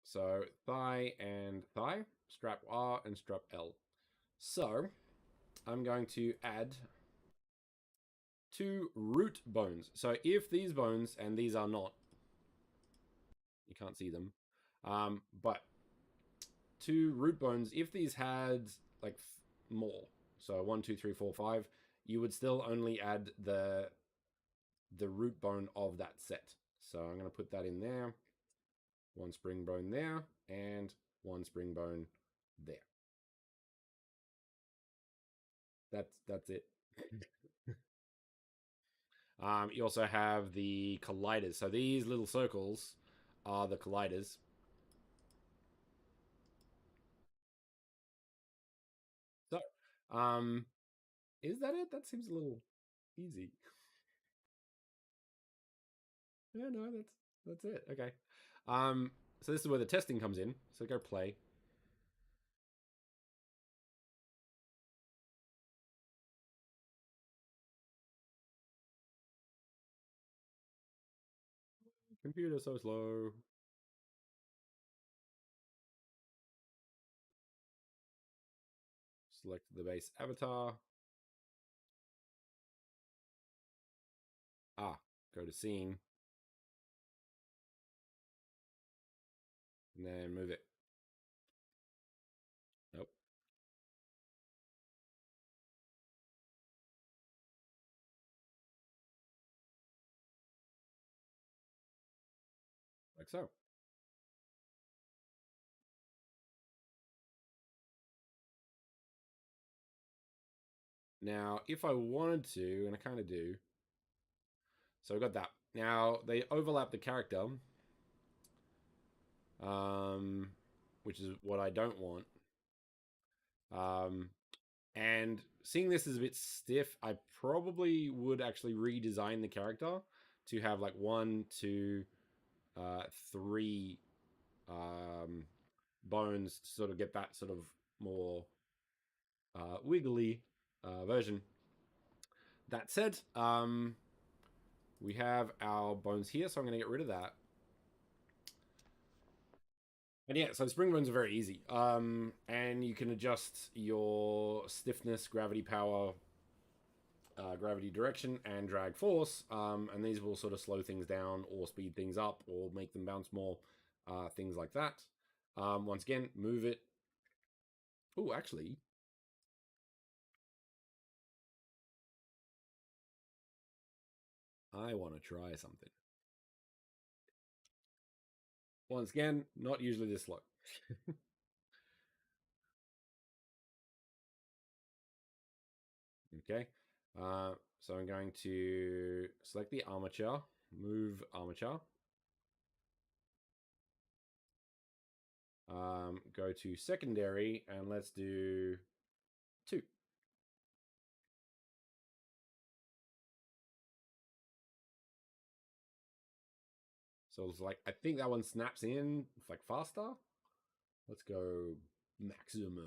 So thigh and thigh, strap R and strap L. So I'm going to add 2 root bones. So if these bones, and these are not, you can't see them, but 2 root bones, if these had like more, so 1, 2, 3, 4, 5, you would still only add the root bone of that set. So I'm going to put that in there. 1 spring bone there, and 1 spring bone there. That's it. You also have the colliders. So these little circles are the colliders. So, is that it? That seems a little easy. Yeah, no, that's it. Okay. So this is where the testing comes in. So go play. Computer so slow. Select the base avatar. Go to scene. And then move it. Nope. Like so. Now, if I wanted to, and I kind of do, so I got that. Now they overlap the character, which is what I don't want. Um, and seeing this as a bit stiff, I probably would actually redesign the character to have like 1, 2, 3 bones to sort of get that sort of more wiggly version. That said, we have our bones here, so I'm going to get rid of that. And yeah, so spring bones are very easy. And you can adjust your stiffness, gravity power, gravity direction, and drag force. And these will sort of slow things down or speed things up or make them bounce more, things like that. Once again, move it. Oh, actually, I want to try something. Once again, not usually this slow. Okay. So I'm going to select the armature, move armature, go to secondary, and let's do 2. So it's like, I think that one snaps in like faster. Let's go maximum.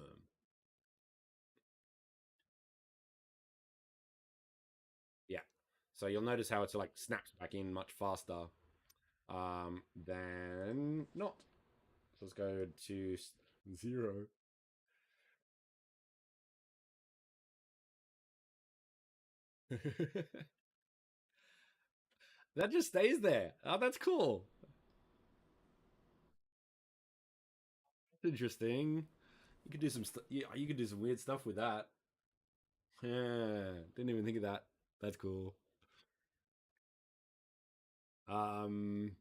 Yeah. So you'll notice how it's like snaps back in much faster than not. So let's go to 0. That just stays there. Oh, that's cool. That's interesting. You could do some yeah, you could do some weird stuff with that. Yeah, didn't even think of that. That's cool. Um,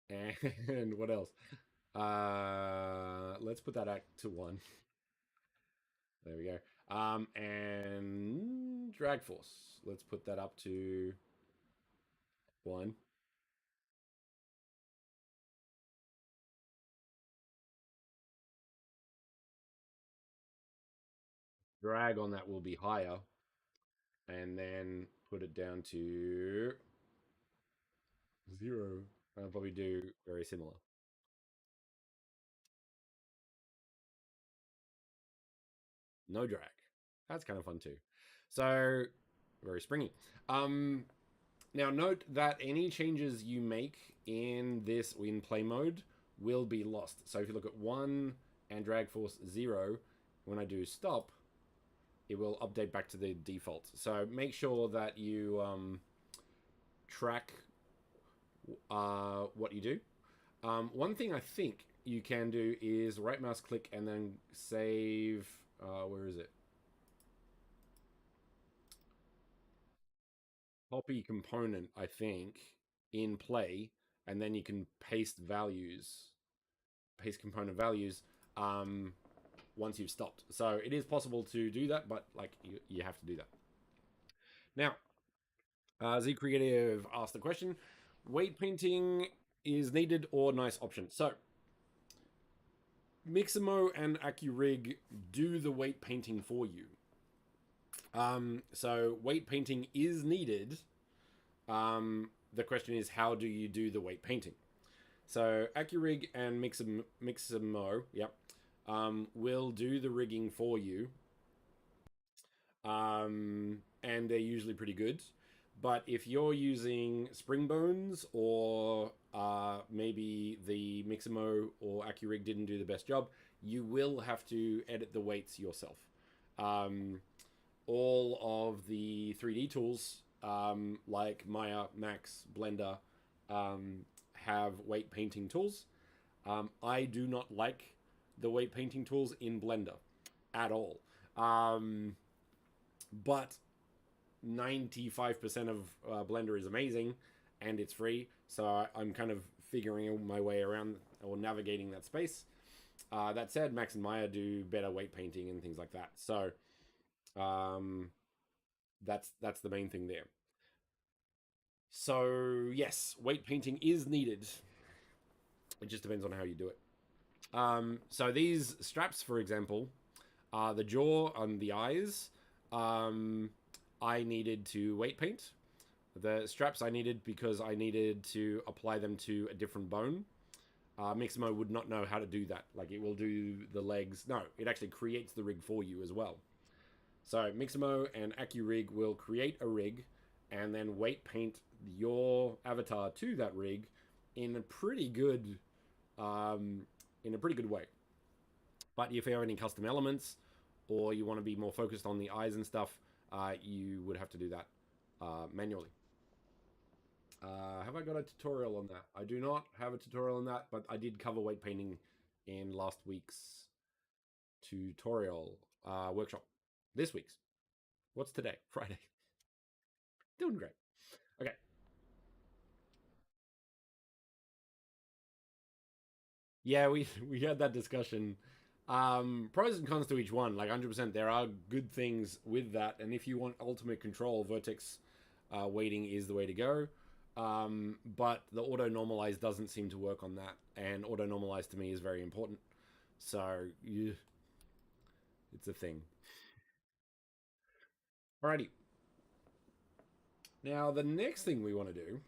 and what else? Let's put that at to 1. There we go. And drag force. Let's put that up to 1. Drag on that will be higher, and then put it down to 0. I'll probably do very similar. No drag. That's kind of fun too. So very springy. Um, Now note that any changes you make in this in play mode will be lost. So if you look at 1 and drag force 0, when I do stop, it will update back to the default. So make sure that you track what you do. One thing I think you can do is right mouse click and then save. Where is it? Copy component, I think, in play, and then you can paste values, paste component values once you've stopped. So it is possible to do that, but like you have to do that. Now, Z Creative asked the question: weight painting is needed or nice option? So Mixamo and Accurig do the weight painting for you. So weight painting is needed. The question is, how do you do the weight painting? So Accurig and Mixamo, yep, will do the rigging for you, and they're usually pretty good. But if you're using spring bones, or maybe the Mixamo or Accurig didn't do the best job, you will have to edit the weights yourself. All of the 3D tools, like Maya, Max, Blender, have weight painting tools. I do not like the weight painting tools in Blender at all. But 95% of Blender is amazing and it's free. So I'm kind of figuring my way around or navigating that space. That said, Max and Maya do better weight painting and things like that. So that's the main thing there. So yes, weight painting is needed. It just depends on how you do it. So these straps, for example, the jaw and the eyes, I needed to weight paint. The straps I needed because I needed to apply them to a different bone. Mixamo would not know how to do that. Like, it will do the legs. No, it actually creates the rig for you as well. So Mixamo and Accurig will create a rig and then weight paint your avatar to that rig in a pretty good way. But if you have any custom elements, or you want to be more focused on the eyes and stuff, you would have to do that manually. Have I got a tutorial on that? I do not have a tutorial on that, but I did cover weight painting in last week's tutorial workshop. This week's. What's today? Friday. Doing great. Okay. Yeah, we had that discussion. Pros and cons to each one. Like 100%, there are good things with that, and if you want ultimate control, vertex weighting is the way to go. But the auto normalize doesn't seem to work on that, and auto normalize to me is very important. So it's a thing. Alrighty. Now the next thing we want to do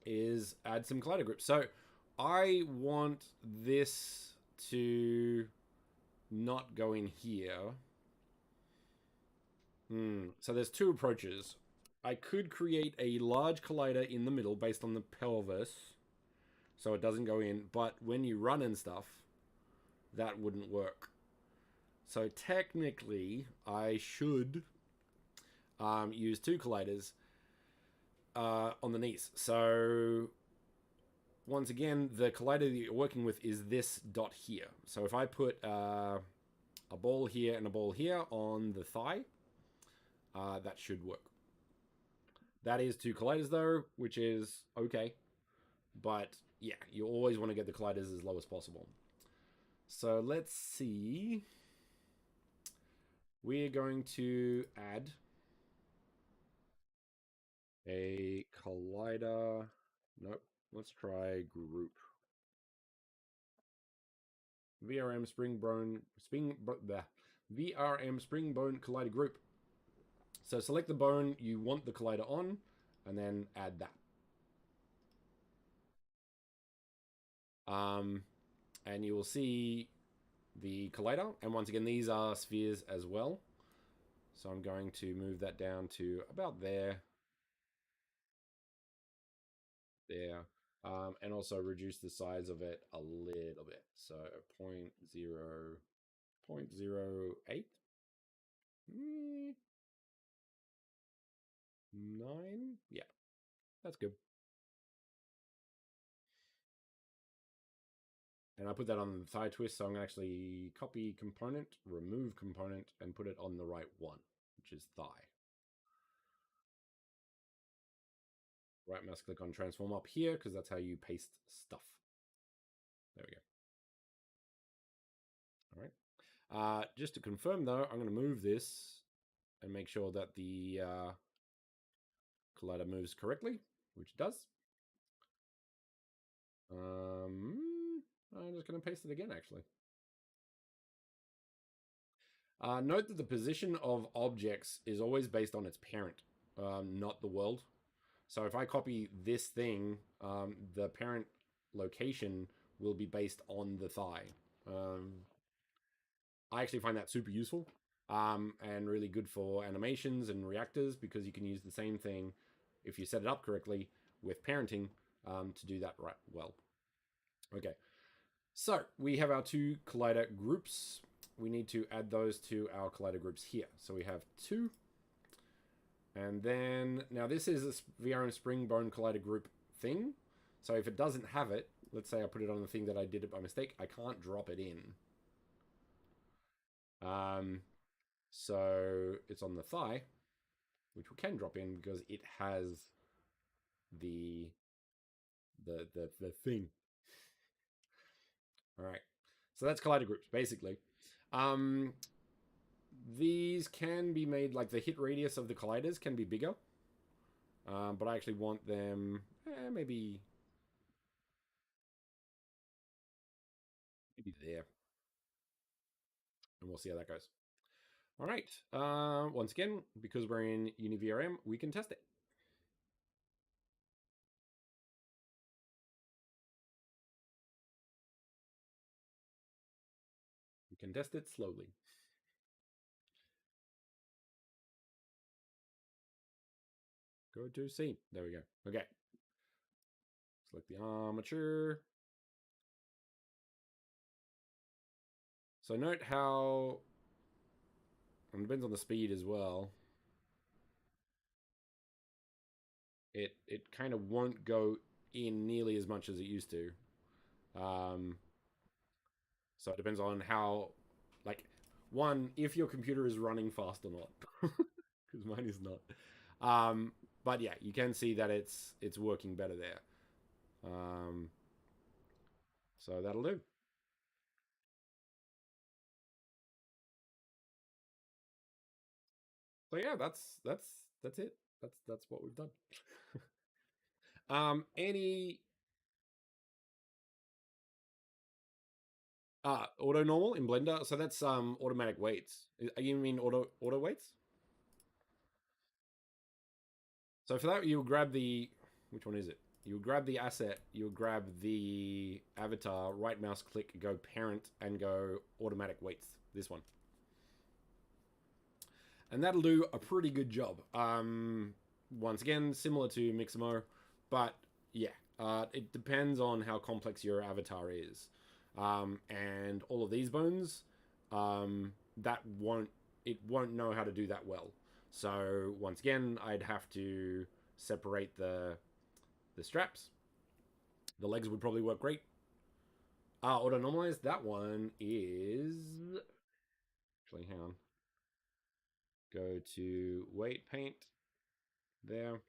is add some collider groups. So I want this to not go in here. So there's two approaches. I could create a large collider in the middle based on the pelvis, so it doesn't go in, but when you run and stuff, that wouldn't work. So technically, I should use two colliders on the knees. So once again, the collider that you're working with is this dot here. So if I put a ball here and a ball here on the thigh, that should work. That is two colliders though, which is okay. But yeah, you always want to get the colliders as low as possible. So let's see. We're going to add a collider. Nope. Let's try group. VRM VRM spring bone collider group. So select the bone you want the collider on, and then add that. And you will see the collider, and once again, these are spheres as well. So I'm going to move that down to about there. There. And also reduce the size of it a little bit. So 0.08. 9. Yeah, that's good. And I put that on the thigh twist, so I'm going to actually copy component, remove component, and put it on the right one, which is thigh. Right mouse click on transform up here, because that's how you paste stuff. There we go. All right. Just to confirm, though, I'm going to move this and make sure that the collider moves correctly, which it does. I'm just going to paste it again, actually. Note that the position of objects is always based on its parent, not the world. So if I copy this thing, the parent location will be based on the thigh. I actually find that super useful and really good for animations and reactors, because you can use the same thing if you set it up correctly with parenting to do that right well. Okay, so we have our two collider groups. We need to add those to our collider groups here. So we have two. And then, now this is a VRM spring bone collider group thing. So if it doesn't have it, let's say I put it on the thing that I did it by mistake, I can't drop it in. So it's on the thigh, which we can drop in because it has the thing. All right. So that's collider groups, basically. These can be made, like the hit radius of the colliders can be bigger. But I actually want them maybe there. And we'll see how that goes. All right. Once again, because we're in UniVRM, we can test it. We can test it slowly. Go to C. There we go. Okay. Select the armature. So note how, and it depends on the speed as well, it kind of won't go in nearly as much as it used to. So it depends on how, like, one, if your computer is running fast or not, because mine is not. But yeah, you can see that it's working better there. So that'll do. So yeah, that's it. That's what we've done. Any auto normal in Blender? So that's automatic weights. You mean auto weights? So for that, you grab the which one is it? You grab the asset, you grab the avatar, right mouse click, go parent, and go automatic weights. This one, and that'll do a pretty good job. Once again, similar to Mixamo, but yeah, it depends on how complex your avatar is, and all of these bones, that won't know how to do that well. So once again, I'd have to separate the straps. The legs would probably work great. Auto normalize. That one is actually hang on. Go to weight paint there,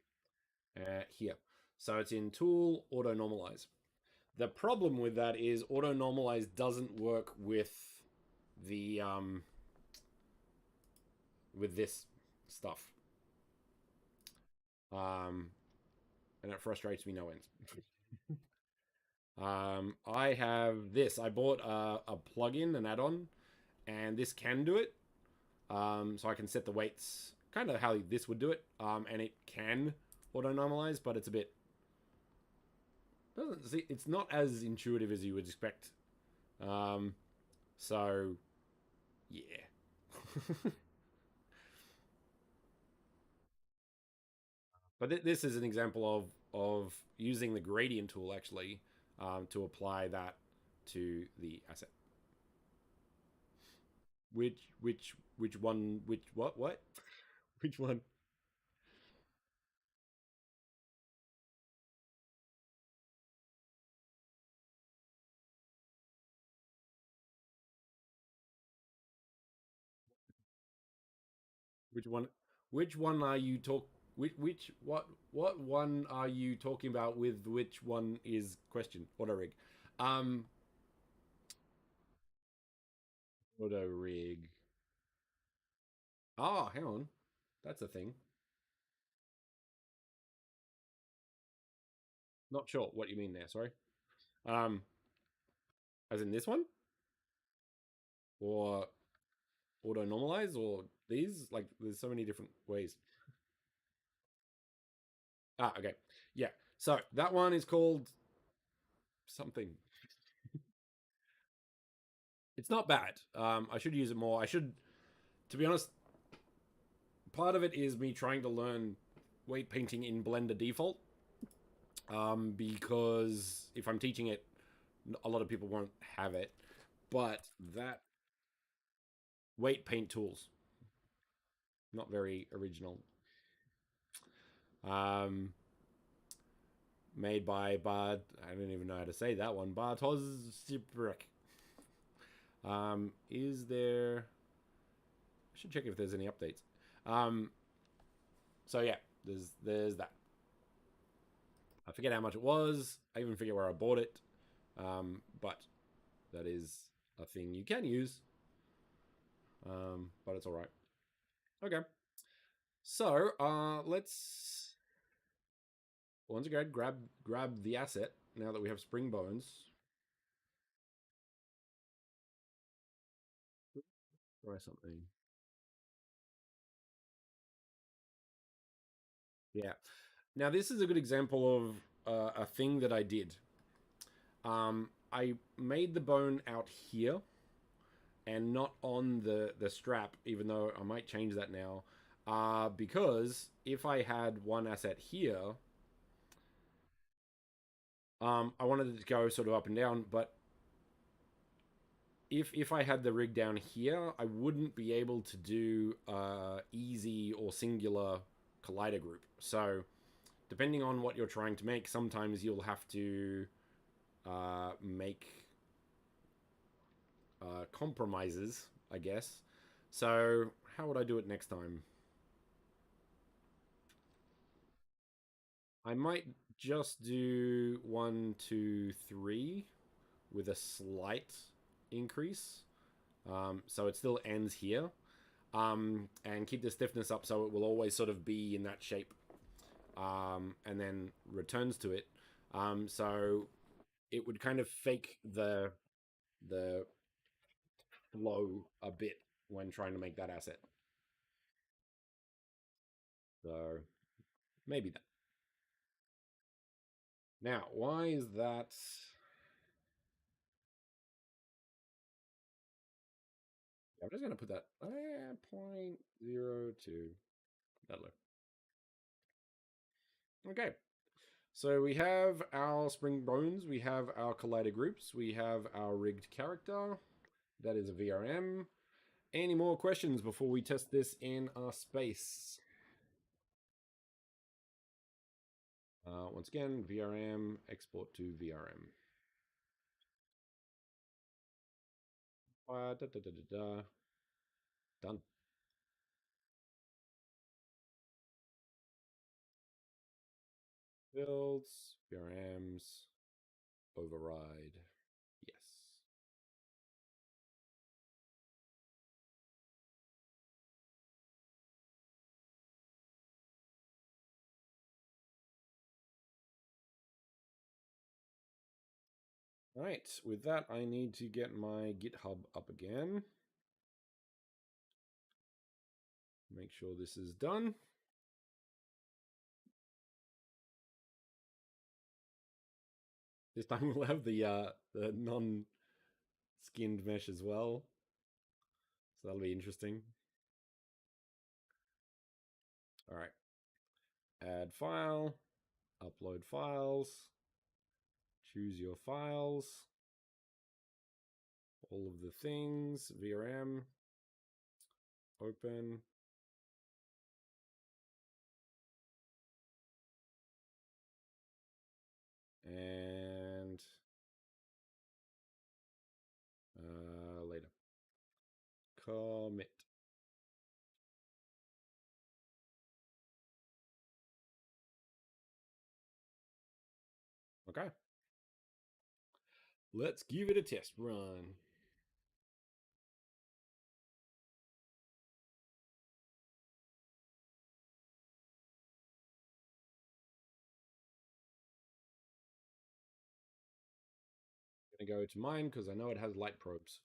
here. So it's in tool auto normalize. The problem with that is auto normalize doesn't work the with this stuff. And it frustrates me no end. I have this. I bought a plugin, an add-on, and this can do it. So I can set the weights kind of how this would do it, and it can auto normalize, but it's a bit doesn't see. It's not as intuitive as you would expect. So yeah. But this is an example of using the gradient tool actually, to apply that to the asset. Which one? Which what? Which one? Which one? Which one are you talk? Which what one are you talking about? With which one is question? Auto rig. Um, auto rig. Oh, hang on. That's a thing. Not sure what you mean there. Sorry. Um, as in this one, or auto normalize, or these. Like, there's so many different ways. Okay. Yeah. So that one is called something. It's not bad. I should use it more. I should, to be honest, part of it is me trying to learn weight painting in Blender default. Because if I'm teaching it, a lot of people won't have it. But that weight paint tools, not very original. Um, made by Bard. I don't even know how to say that one. Bartosz Zibrek. Is there? I should check if there's any updates. Um, so yeah, there's that. I forget how much it was. I even forget where I bought it. But that is a thing you can use. But it's all right. Okay. So let's once again grab the asset now that we have spring bones. Try something. Yeah. Now this is a good example of a thing that I did. I made the bone out here and not on the strap, even though I might change that now. Because if I had one asset here, I wanted it to go sort of up and down, but if I had the rig down here, I wouldn't be able to do easy or singular collider group. So depending on what you're trying to make, sometimes you'll have to make compromises, I guess. So how would I do it next time? I might just do 1, 2, 3 with a slight increase. So it still ends here. and keep the stiffness up so it will always sort of be in that shape, and then returns to it. So it would kind of fake the flow a bit when trying to make that asset. So maybe that. Now, why is that? I'm just going to put that 0.02. That low. Okay. So we have our spring bones, we have our collider groups, we have our rigged character. That is a VRM. Any more questions before we test this in our space? Once again, VRM, export to VRM. Done. Builds, VRMs, override. Yes. All right, with that, I need to get my GitHub up again. Make sure this is done. This time we'll have the non-skinned mesh as well. So that'll be interesting. All right. Add file, upload files, choose your files, all of the things, VRM, open. And later. Commit. Okay. Let's give it a test run. I'm going to go to mine because I know it has light probes.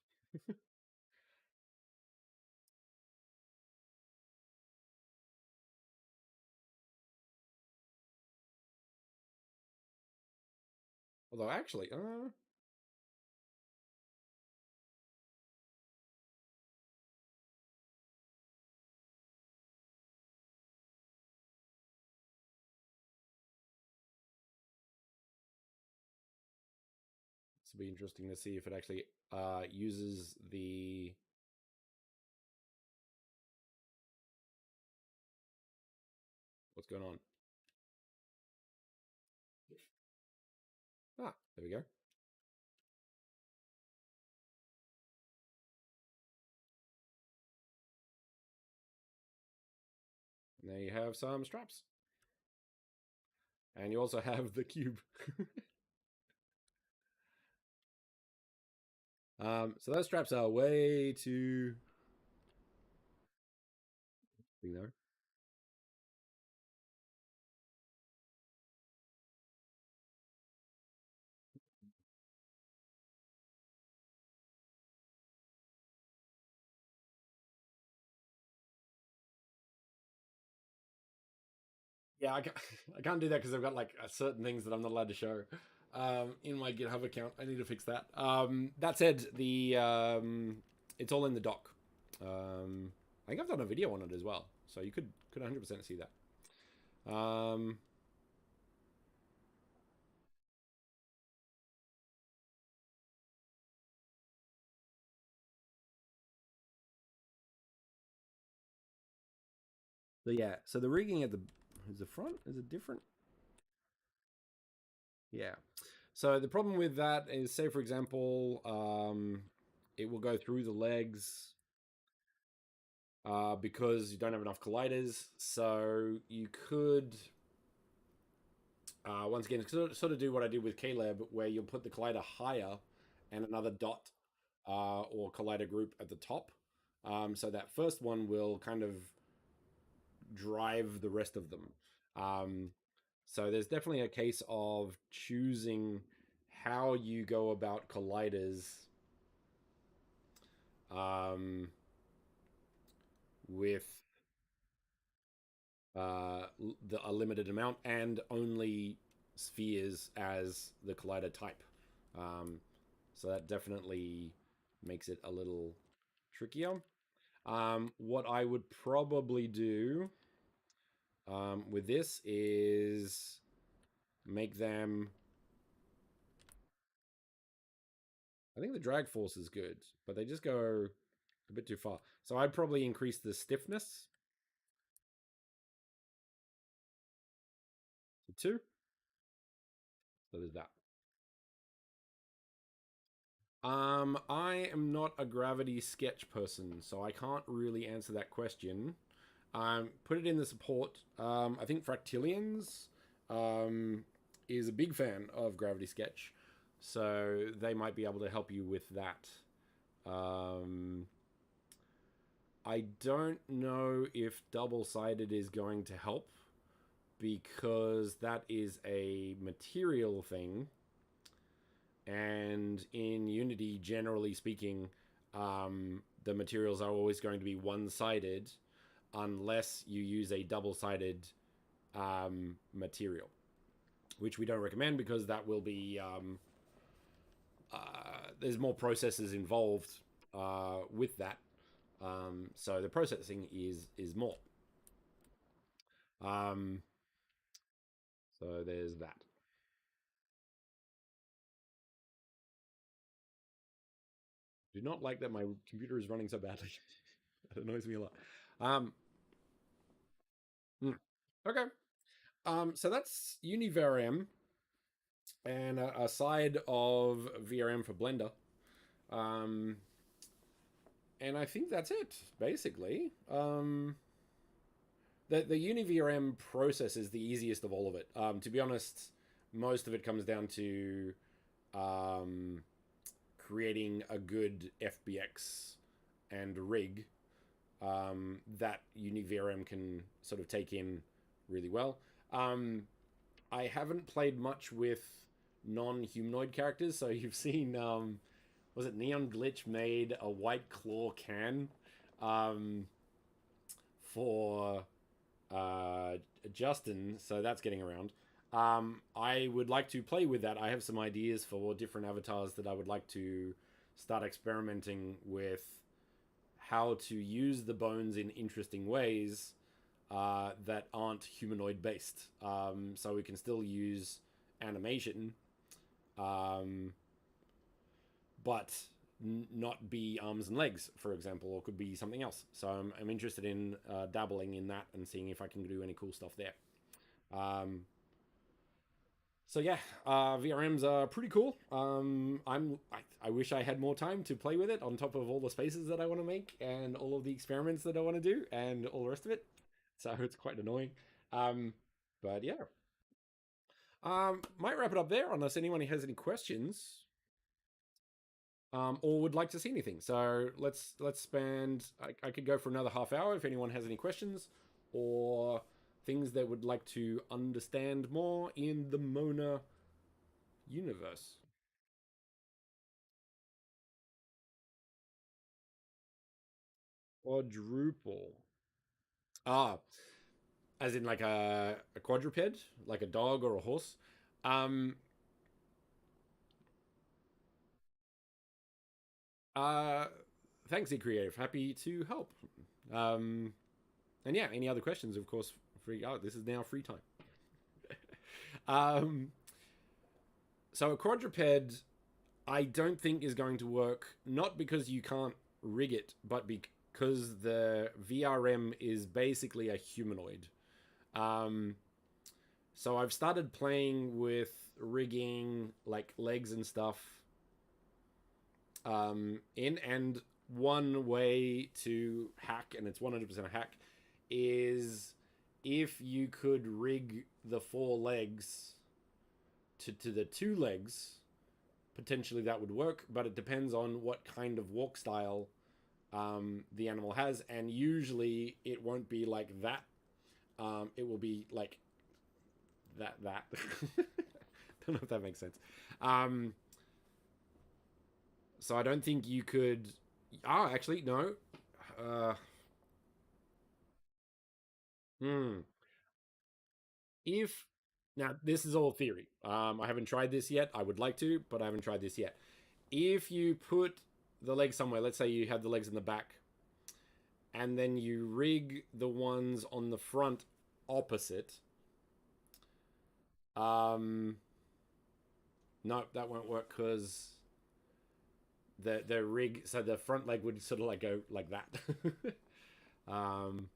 Although actually, this will be interesting to see if it actually uses the what's going on. Ah, there we go. And there you have some straps. And you also have the cube. So those straps are way too thing there. Yeah, I can't do that because I've got like certain things that I'm not allowed to show in my GitHub account. I need to fix that. That said, the it's all in the doc. I think I've done a video on it as well, so you could 100% see that. So yeah, so the rigging at the front is it different? Yeah. So the problem with that is, say for example, it will go through the legs because you don't have enough colliders. So you could once again sort of do what I did with Caleb, where you'll put the collider higher and another dot or collider group at the top. So that first one will kind of drive the rest of them. Um, so there's definitely a case of choosing how you go about colliders um, with a limited amount and only spheres as the collider type. Um, so that definitely makes it a little trickier. What I would probably do with this is make them. I think the drag force is good, but they just go a bit too far. So I'd probably increase the stiffness to 2. So there's that. I am not a gravity sketch person, so I can't really answer that question. Put it in the support. I think Fractilians is a big fan of gravity sketch, so they might be able to help you with that. I don't know if double-sided is going to help because that is a material thing, and in Unity, generally speaking, the materials are always going to be one-sided unless you use a double-sided material, which we don't recommend because that will be there's more processes involved with that. So the processing is more. Um, so there's that. Do not like that my computer is running so badly. That annoys me a lot. Um, okay. So that's UniVRM and a side of VRM for Blender. Um, and I think that's it, basically. The UniVRM process is the easiest of all of it. To be honest, most of it comes down to um, creating a good FBX and rig that UniVRM can sort of take in really well. I haven't played much with non-humanoid characters, so you've seen was it Neon Glitch made a White Claw can um, for Justin, so that's getting around. I would like to play with that. I have some ideas for different avatars that I would like to start experimenting with how to use the bones in interesting ways that aren't humanoid based. So we can still use animation, um, but not be arms and legs, for example, or could be something else. So I'm interested in dabbling in that and seeing if I can do any cool stuff there. Um, so yeah, VRMs are pretty cool. I wish I had more time to play with it on top of all the spaces that I want to make and all of the experiments that I want to do and all the rest of it. So it's quite annoying. But yeah, might wrap it up there unless anyone has any questions or would like to see anything. So let's spend. I could go for another half hour if anyone has any questions or things that would like to understand more in the Mona universe. Quadruple. Ah, as in like a quadruped, like a dog or a horse. Um, uh, thanks, eCreative. Happy to help. Um, and yeah, any other questions? Of course, free. Oh, this is now free time. um, so a quadruped, I don't think is going to work. Not because you can't rig it, but because the VRM is basically a humanoid. Um, so I've started playing with rigging like legs and stuff in, and one way to hack, and it's 100% a hack, is if you could rig the 4 legs to the 2 legs, potentially that would work, but it depends on what kind of walk style the animal has, and usually it won't be like that. It will be like that. Don't know if that makes sense. Um, so I don't think you could. Actually, no. Uh, hmm. If now this is all theory. I haven't tried this yet. I would like to, but I haven't tried this yet. If you put the legs somewhere, let's say you have the legs in the back, and then you rig the ones on the front opposite. Um, no, that won't work because the rig, so the front leg would sort of like go like that. um,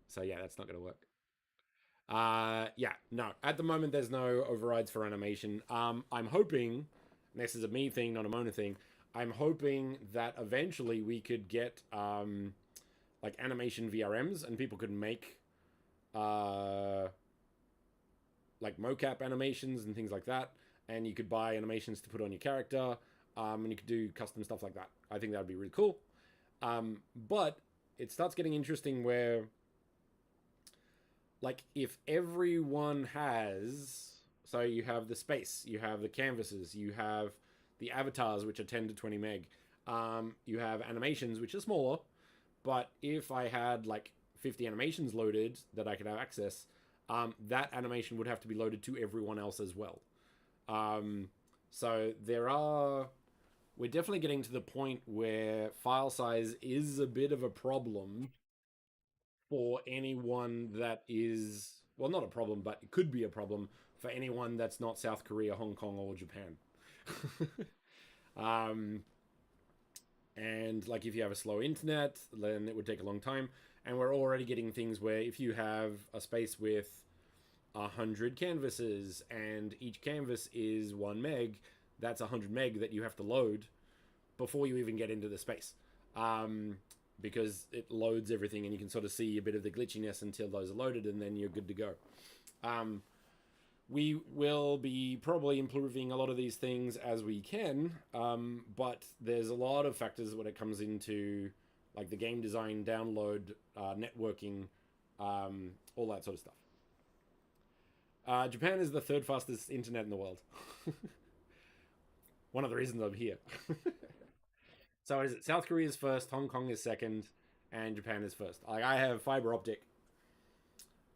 so yeah, that's not going to work. Yeah, no. At the moment, there's no overrides for animation. I'm hoping, and this is a me thing, not a Mona thing. I'm hoping that eventually we could get like animation VRMs, and people could make uh, like mocap animations and things like that, and you could buy animations to put on your character, and you could do custom stuff like that. I think that would be really cool. But it starts getting interesting where, like, if everyone has, so you have the space, you have the canvases, you have the avatars, which are 10 to 20 meg, you have animations, which are smaller, but if I had like 50 animations loaded that I could have access, that animation would have to be loaded to everyone else as well. Um, so we're definitely getting to the point where file size is a bit of a problem for anyone that is, well, not a problem, but it could be a problem for anyone that's not South Korea, Hong Kong, or Japan. um, and like if you have a slow internet, then it would take a long time. And we're already getting things where if you have a space with 100 canvases and each canvas is 1 meg, that's 100 meg that you have to load before you even get into the space. Because it loads everything and you can sort of see a bit of the glitchiness until those are loaded, and then you're good to go. We will be probably improving a lot of these things as we can, but there's a lot of factors when it comes into like the game design, download, networking, all that sort of stuff. Japan is the third fastest internet in the world. One of the reasons I'm here. So is it South Korea is first, Hong Kong is second, and Japan is first. Like I have fiber optic,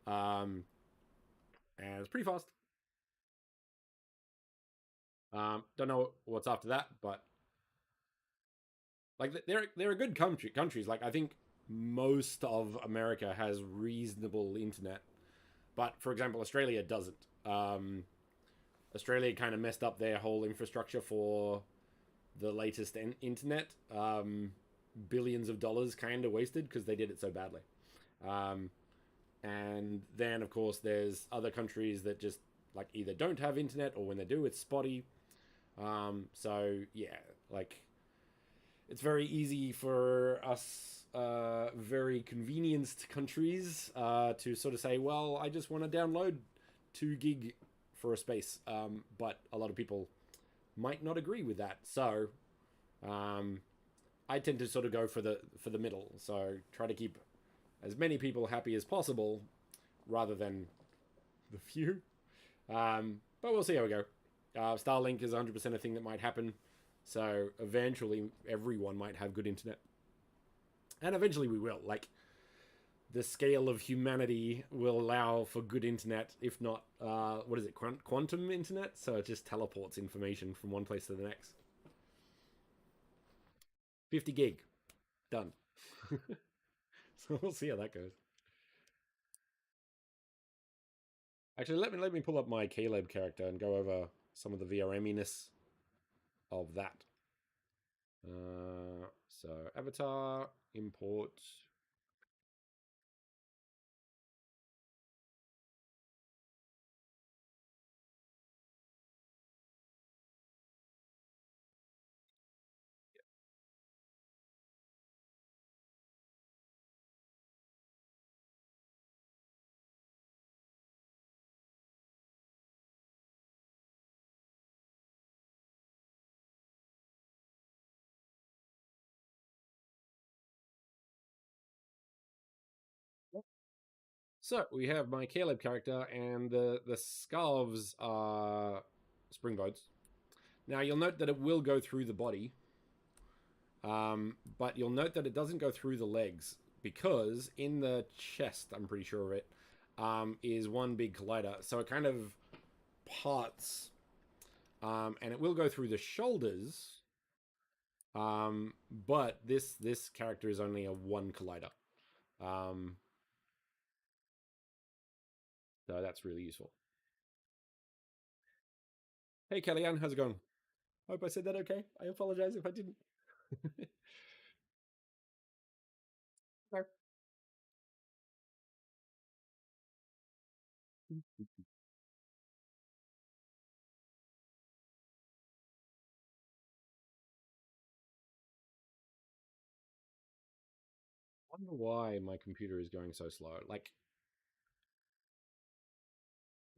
um, and it's pretty fast. Don't know what's after that, but like they're a good countries. Like I think most of America has reasonable internet, but for example, Australia doesn't. Australia kind of messed up their whole infrastructure for the latest internet. Billions of dollars kind of wasted because they did it so badly. Um, and then, of course, there's other countries that just like either don't have internet or when they do, it's spotty. So yeah, like it's very easy for us, very convenienced countries, to sort of say, well, I just want to download 2 gig for a space. But a lot of people might not agree with that. So um, I tend to sort of go for the middle. So try to keep as many people happy as possible rather than the few. But we'll see how we go. Starlink is 100% a thing that might happen. So eventually everyone might have good internet. And eventually we will. Like the scale of humanity will allow for good internet, if not, what is it, quantum internet? So it just teleports information from one place to the next. 50 gig. Done. So we'll see how that goes. Actually, let me pull up my Caleb character and go over some of the VRM-iness of that. So avatar, import. So we have my Caleb character, and the scarves are springboards. Now you'll note that it will go through the body, but you'll note that it doesn't go through the legs because in the chest, I'm pretty sure of it, is one big collider. So it kind of parts, and it will go through the shoulders. But this character is only a one collider. Um, so that's really useful. Hey, Kellyanne, how's it going? Hope I said that okay. I apologize if I didn't. No. Wonder why my computer is going so slow. Like,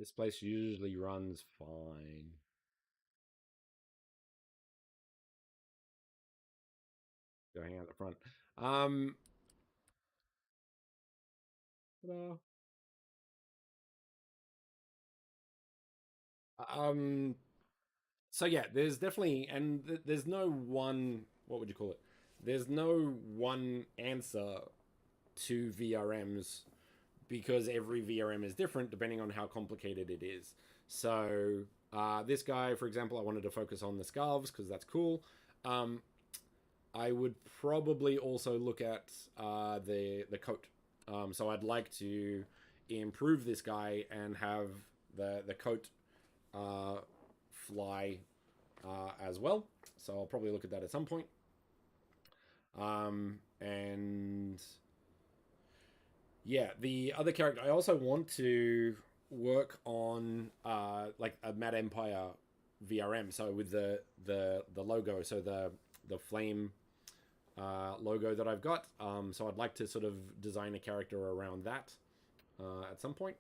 this place usually runs fine. Go hang out the front. Um, ta-da. um. So yeah, there's definitely, and there's no one. What would you call it? There's no one answer to VRMs because every VRM is different depending on how complicated it is. So this guy, for example, I wanted to focus on the scarves because that's cool. I would probably also look at the coat. So I'd like to improve this guy and have the coat uh, fly as well. So I'll probably look at that at some point. And yeah, the other character I also want to work on like a Mad Empire VRM. So with the logo, so the flame logo that I've got. So I'd like to sort of design a character around that at some point.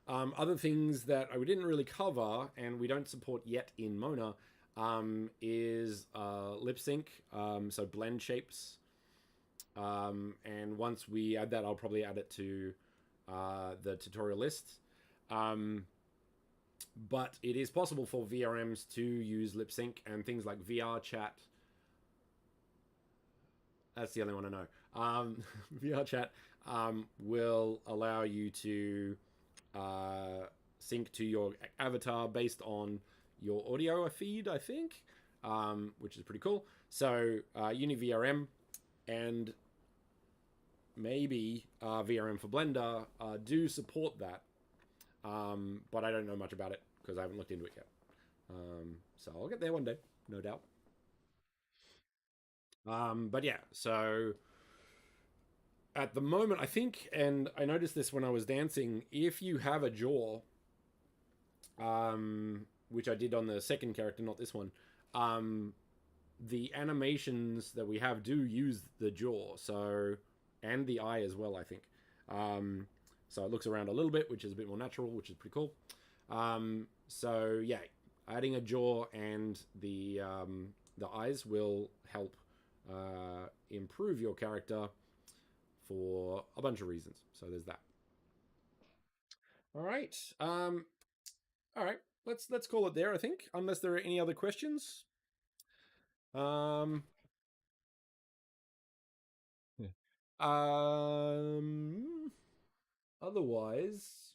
Other things that we didn't really cover and we don't support yet in Mona is lip sync, so blend shapes. And once we add that, I'll probably add it to the tutorial list. But it is possible for VRMs to use lip sync and things like VR chat. That's the only one I know. VR chat will allow you to sync to your avatar based on your audio feed, I think, which is pretty cool. So UniVRM and maybe VRM for Blender do support that, but I don't know much about it because I haven't looked into it yet. So I'll get there one day, no doubt. But yeah, so at the moment, I think, and I noticed this when I was dancing, if you have a jaw, which I did on the second character, not this one, the animations that we have do use the jaw, so and the eye as well, I think. So it looks around a little bit, which is a bit more natural, which is pretty cool. So yeah, adding a jaw and the eyes will help improve your character for a bunch of reasons. So there's that. All right. All right. Let's call it there, I think, unless there are any other questions. Um um Otherwise,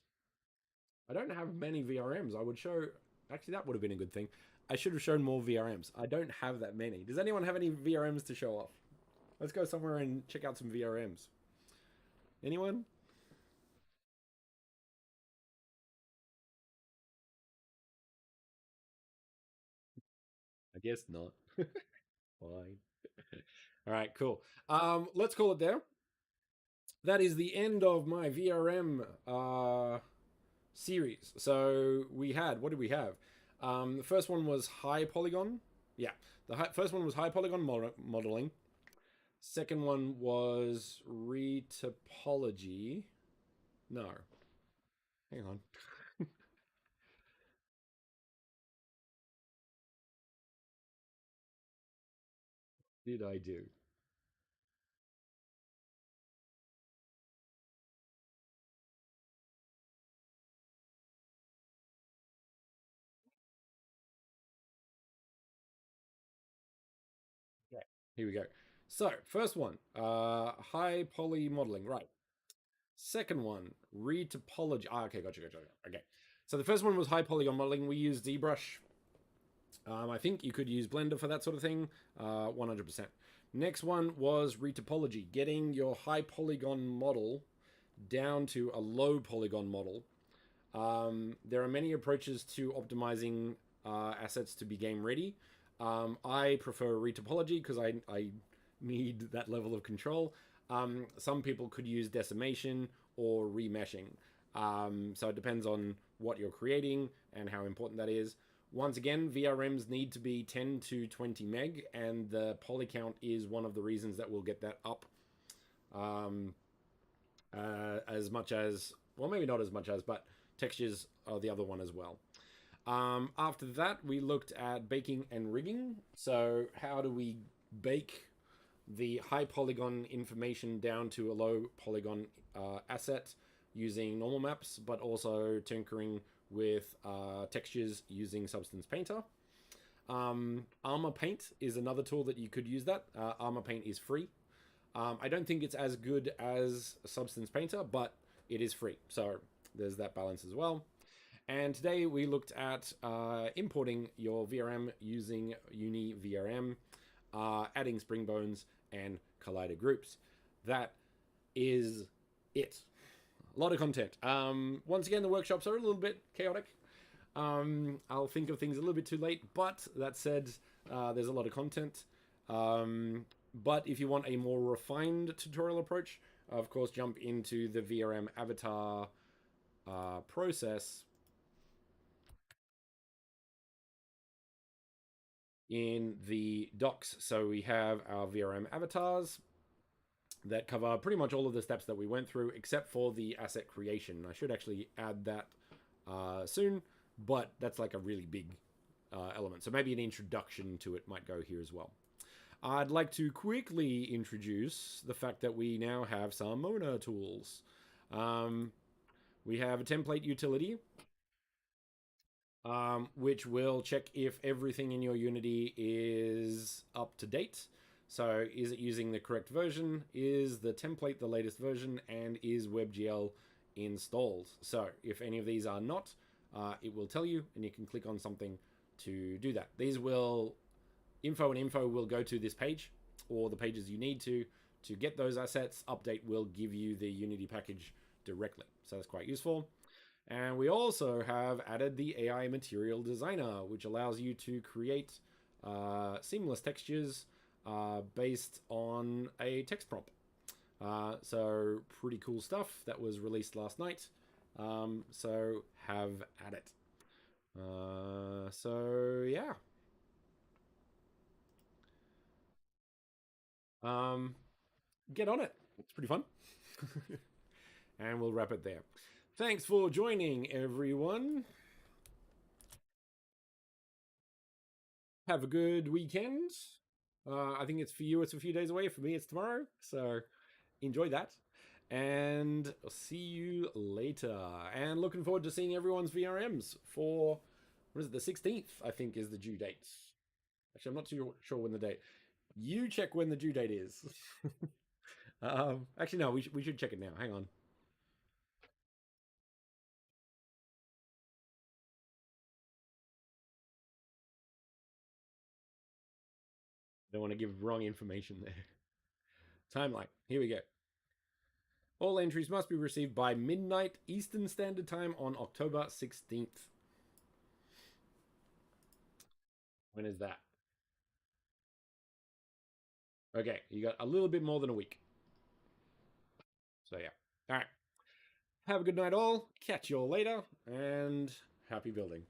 I don't have many VRMs. I would show actually that would have been a good thing. I should have shown more VRMs. I don't have that many. Does anyone have any VRMs to show off? Let's go somewhere and check out some VRMs. Anyone? I guess not. Fine. All right, cool. Let's call it there. That is the end of my VRM series. So we had, what did we have? The first one was high polygon. Yeah, first one was high polygon modeling. Second one was retopology. No, hang on. Did I do? Here we go. So, first one, high poly modeling, right. Second one, retopology. Okay, gotcha. Okay. So the first one was high polygon modeling. We used ZBrush. I think you could use Blender for that sort of thing, 100%. Next one was retopology, getting your high polygon model down to a low polygon model. There are many approaches to optimizing assets to be game ready. I prefer retopology because I need that level of control. Some people could use decimation or remeshing. So it depends on what you're creating and how important that is. Once again, VRMs need to be 10 to 20 meg, and the poly count is one of the reasons that we'll get that up. As much as, well, maybe not as much as, but textures are the other one as well. After that, we looked at baking and rigging. So how do we bake the high polygon information down to a low polygon asset using normal maps, but also tinkering with textures using Substance Painter. Armor Paint is another tool that you could use that. Armor Paint is free. I don't think it's as good as Substance Painter, but it is free. So there's that balance as well. And today we looked at importing your VRM using UniVRM, adding spring bones and collider groups. That is it. A lot of content. Once again, the workshops are a little bit chaotic. I'll think of things a little bit too late, but that said, there's a lot of content. But if you want a more refined tutorial approach, of course, jump into the VRM avatar process in the docs. So we have our VRM avatars that cover pretty much all of the steps that we went through, except for the asset creation. I should actually add that soon, but that's like a really big element. So maybe an introduction to it might go here as well. I'd like to quickly introduce the fact that we now have some Mona tools. We have a template utility, which will check if everything in your Unity is up to date. So is it using the correct version? Is the template the latest version? And is WebGL installed? So if any of these are not, it will tell you, and you can click on something to do that. These will, info will go to this page, or the pages you need to get those assets. Update will give you the Unity package directly. So that's quite useful. And we also have added the AI Material Designer, which allows you to create seamless textures based on a text prompt. So pretty cool stuff that was released last night. So have at it. So yeah. Get on it. It's pretty fun. And we'll wrap it there. Thanks for joining, everyone. Have a good weekend. I think it's for you, it's a few days away. For me, it's tomorrow. So enjoy that. And I'll see you later. And looking forward to seeing everyone's VRMs for, what is it, the 16th, I think, is the due date. Actually, I'm not too sure when the date. You check when the due date is. Actually, no, we should check it now. Hang on. Don't want to give wrong information there. Timeline. Here we go. All entries must be received by midnight Eastern Standard Time on October 16th. When is that? Okay, you got a little bit more than a week. So yeah. All right. Have a good night all. Catch you all later, and happy building.